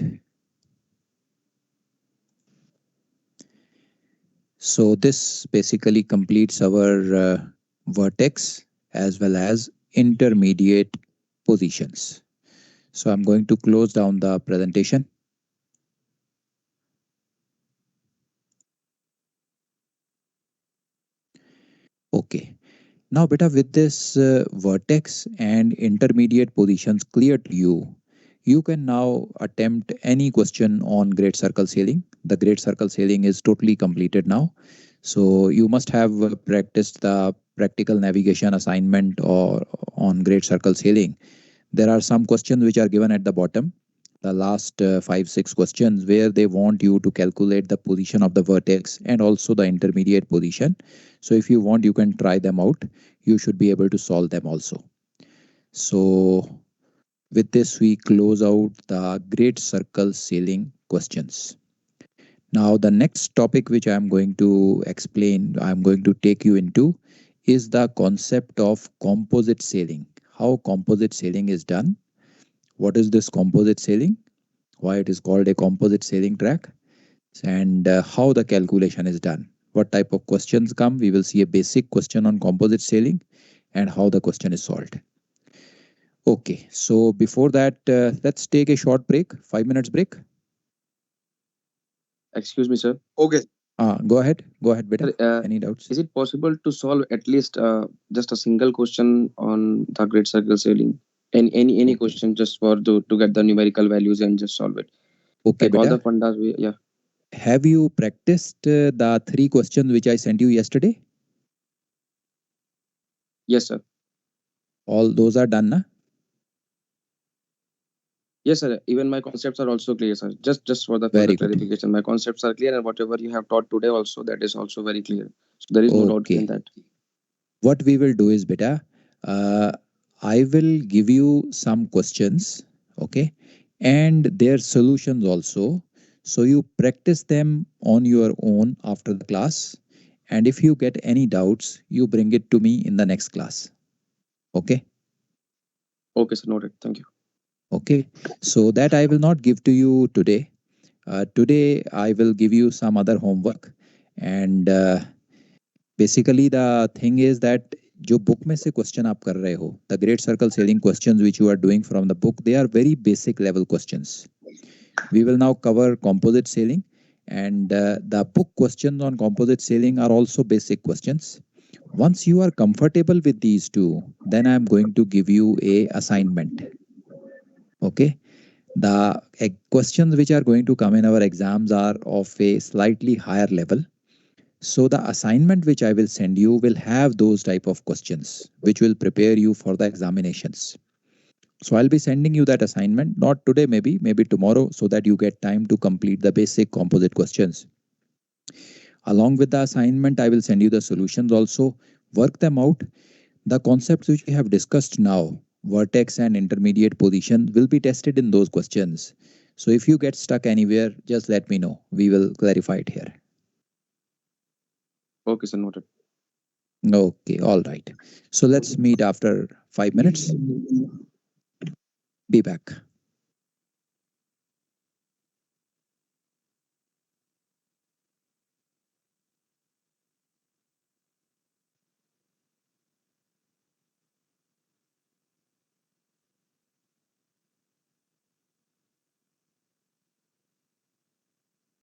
So this basically completes our vertex as well as intermediate positions. So I'm going to close down the presentation. Okay. Now, beta, with this vertex and intermediate positions clear to you, you can now attempt any question on great circle sailing. The great circle sailing is totally completed now. So you must have practiced the practical navigation assignment or on great circle sailing. There are some questions which are given at the bottom, the last 5-6 questions, where they want you to calculate the position of the vertex and also the intermediate position. So if you want, you can try them out. You should be able to solve them also. So with this, we close out the great circle sailing questions. Now, the next topic which I'm going to explain, I'm going to take you into, is the concept of composite sailing. How composite sailing is done. What is this composite sailing? Why it is called a composite sailing track? And how the calculation is done. What type of questions come? We will see a basic question on composite sailing and how the question is solved. Okay, so before that, let's take a short break, 5 minutes break. Excuse me, sir. Okay. Go ahead, beta. Sir, Any doubts? is it possible to solve at least just a single question on the great circle sailing? Any Okay. question just for to get the numerical values and just solve it. Okay, Like all the beta. fundas, yeah. Have you practiced the 3 questions which I sent you yesterday? Yes, sir. All those are done, na? Yes, sir. Even my concepts are also clear, sir. Just for the Very further good. clarification, my concepts are clear, and whatever you have taught today also, that is also very clear. So there is no doubt in Okay. that. What we will do is, beta, I will give you some questions, okay, and their solutions also. So you practice them on your own after the class. And if you get any doubts, you bring it to me in the next class. Okay. Okay, sir. Noted. Thank you. Okay. So that I will not give to you today. Today I will give you some other homework. And basically the thing is that जो book में से question आप कर रहे हो, the great circle sailing questions which you are doing from the book, they are very basic level questions. We will now cover composite sailing, and the book questions on composite sailing are also basic questions. Once you are comfortable with these two, then I am going to give you a assignment. Okay. The questions which are going to come in our exams are of a slightly higher level. So the assignment which I will send you will have those type of questions which will prepare you for the examinations. So I'll be sending you that assignment, not today, maybe tomorrow, so that you get time to complete the basic composite questions. Along with the assignment, I will send you the solutions also. Work them out. The concepts which we have discussed now, vertex and intermediate position, will be tested in those questions. So if you get stuck anywhere, just let me know. We will clarify it here. Okay, sir. Noted. Okay, all right. So let's meet after 5 minutes. Be back.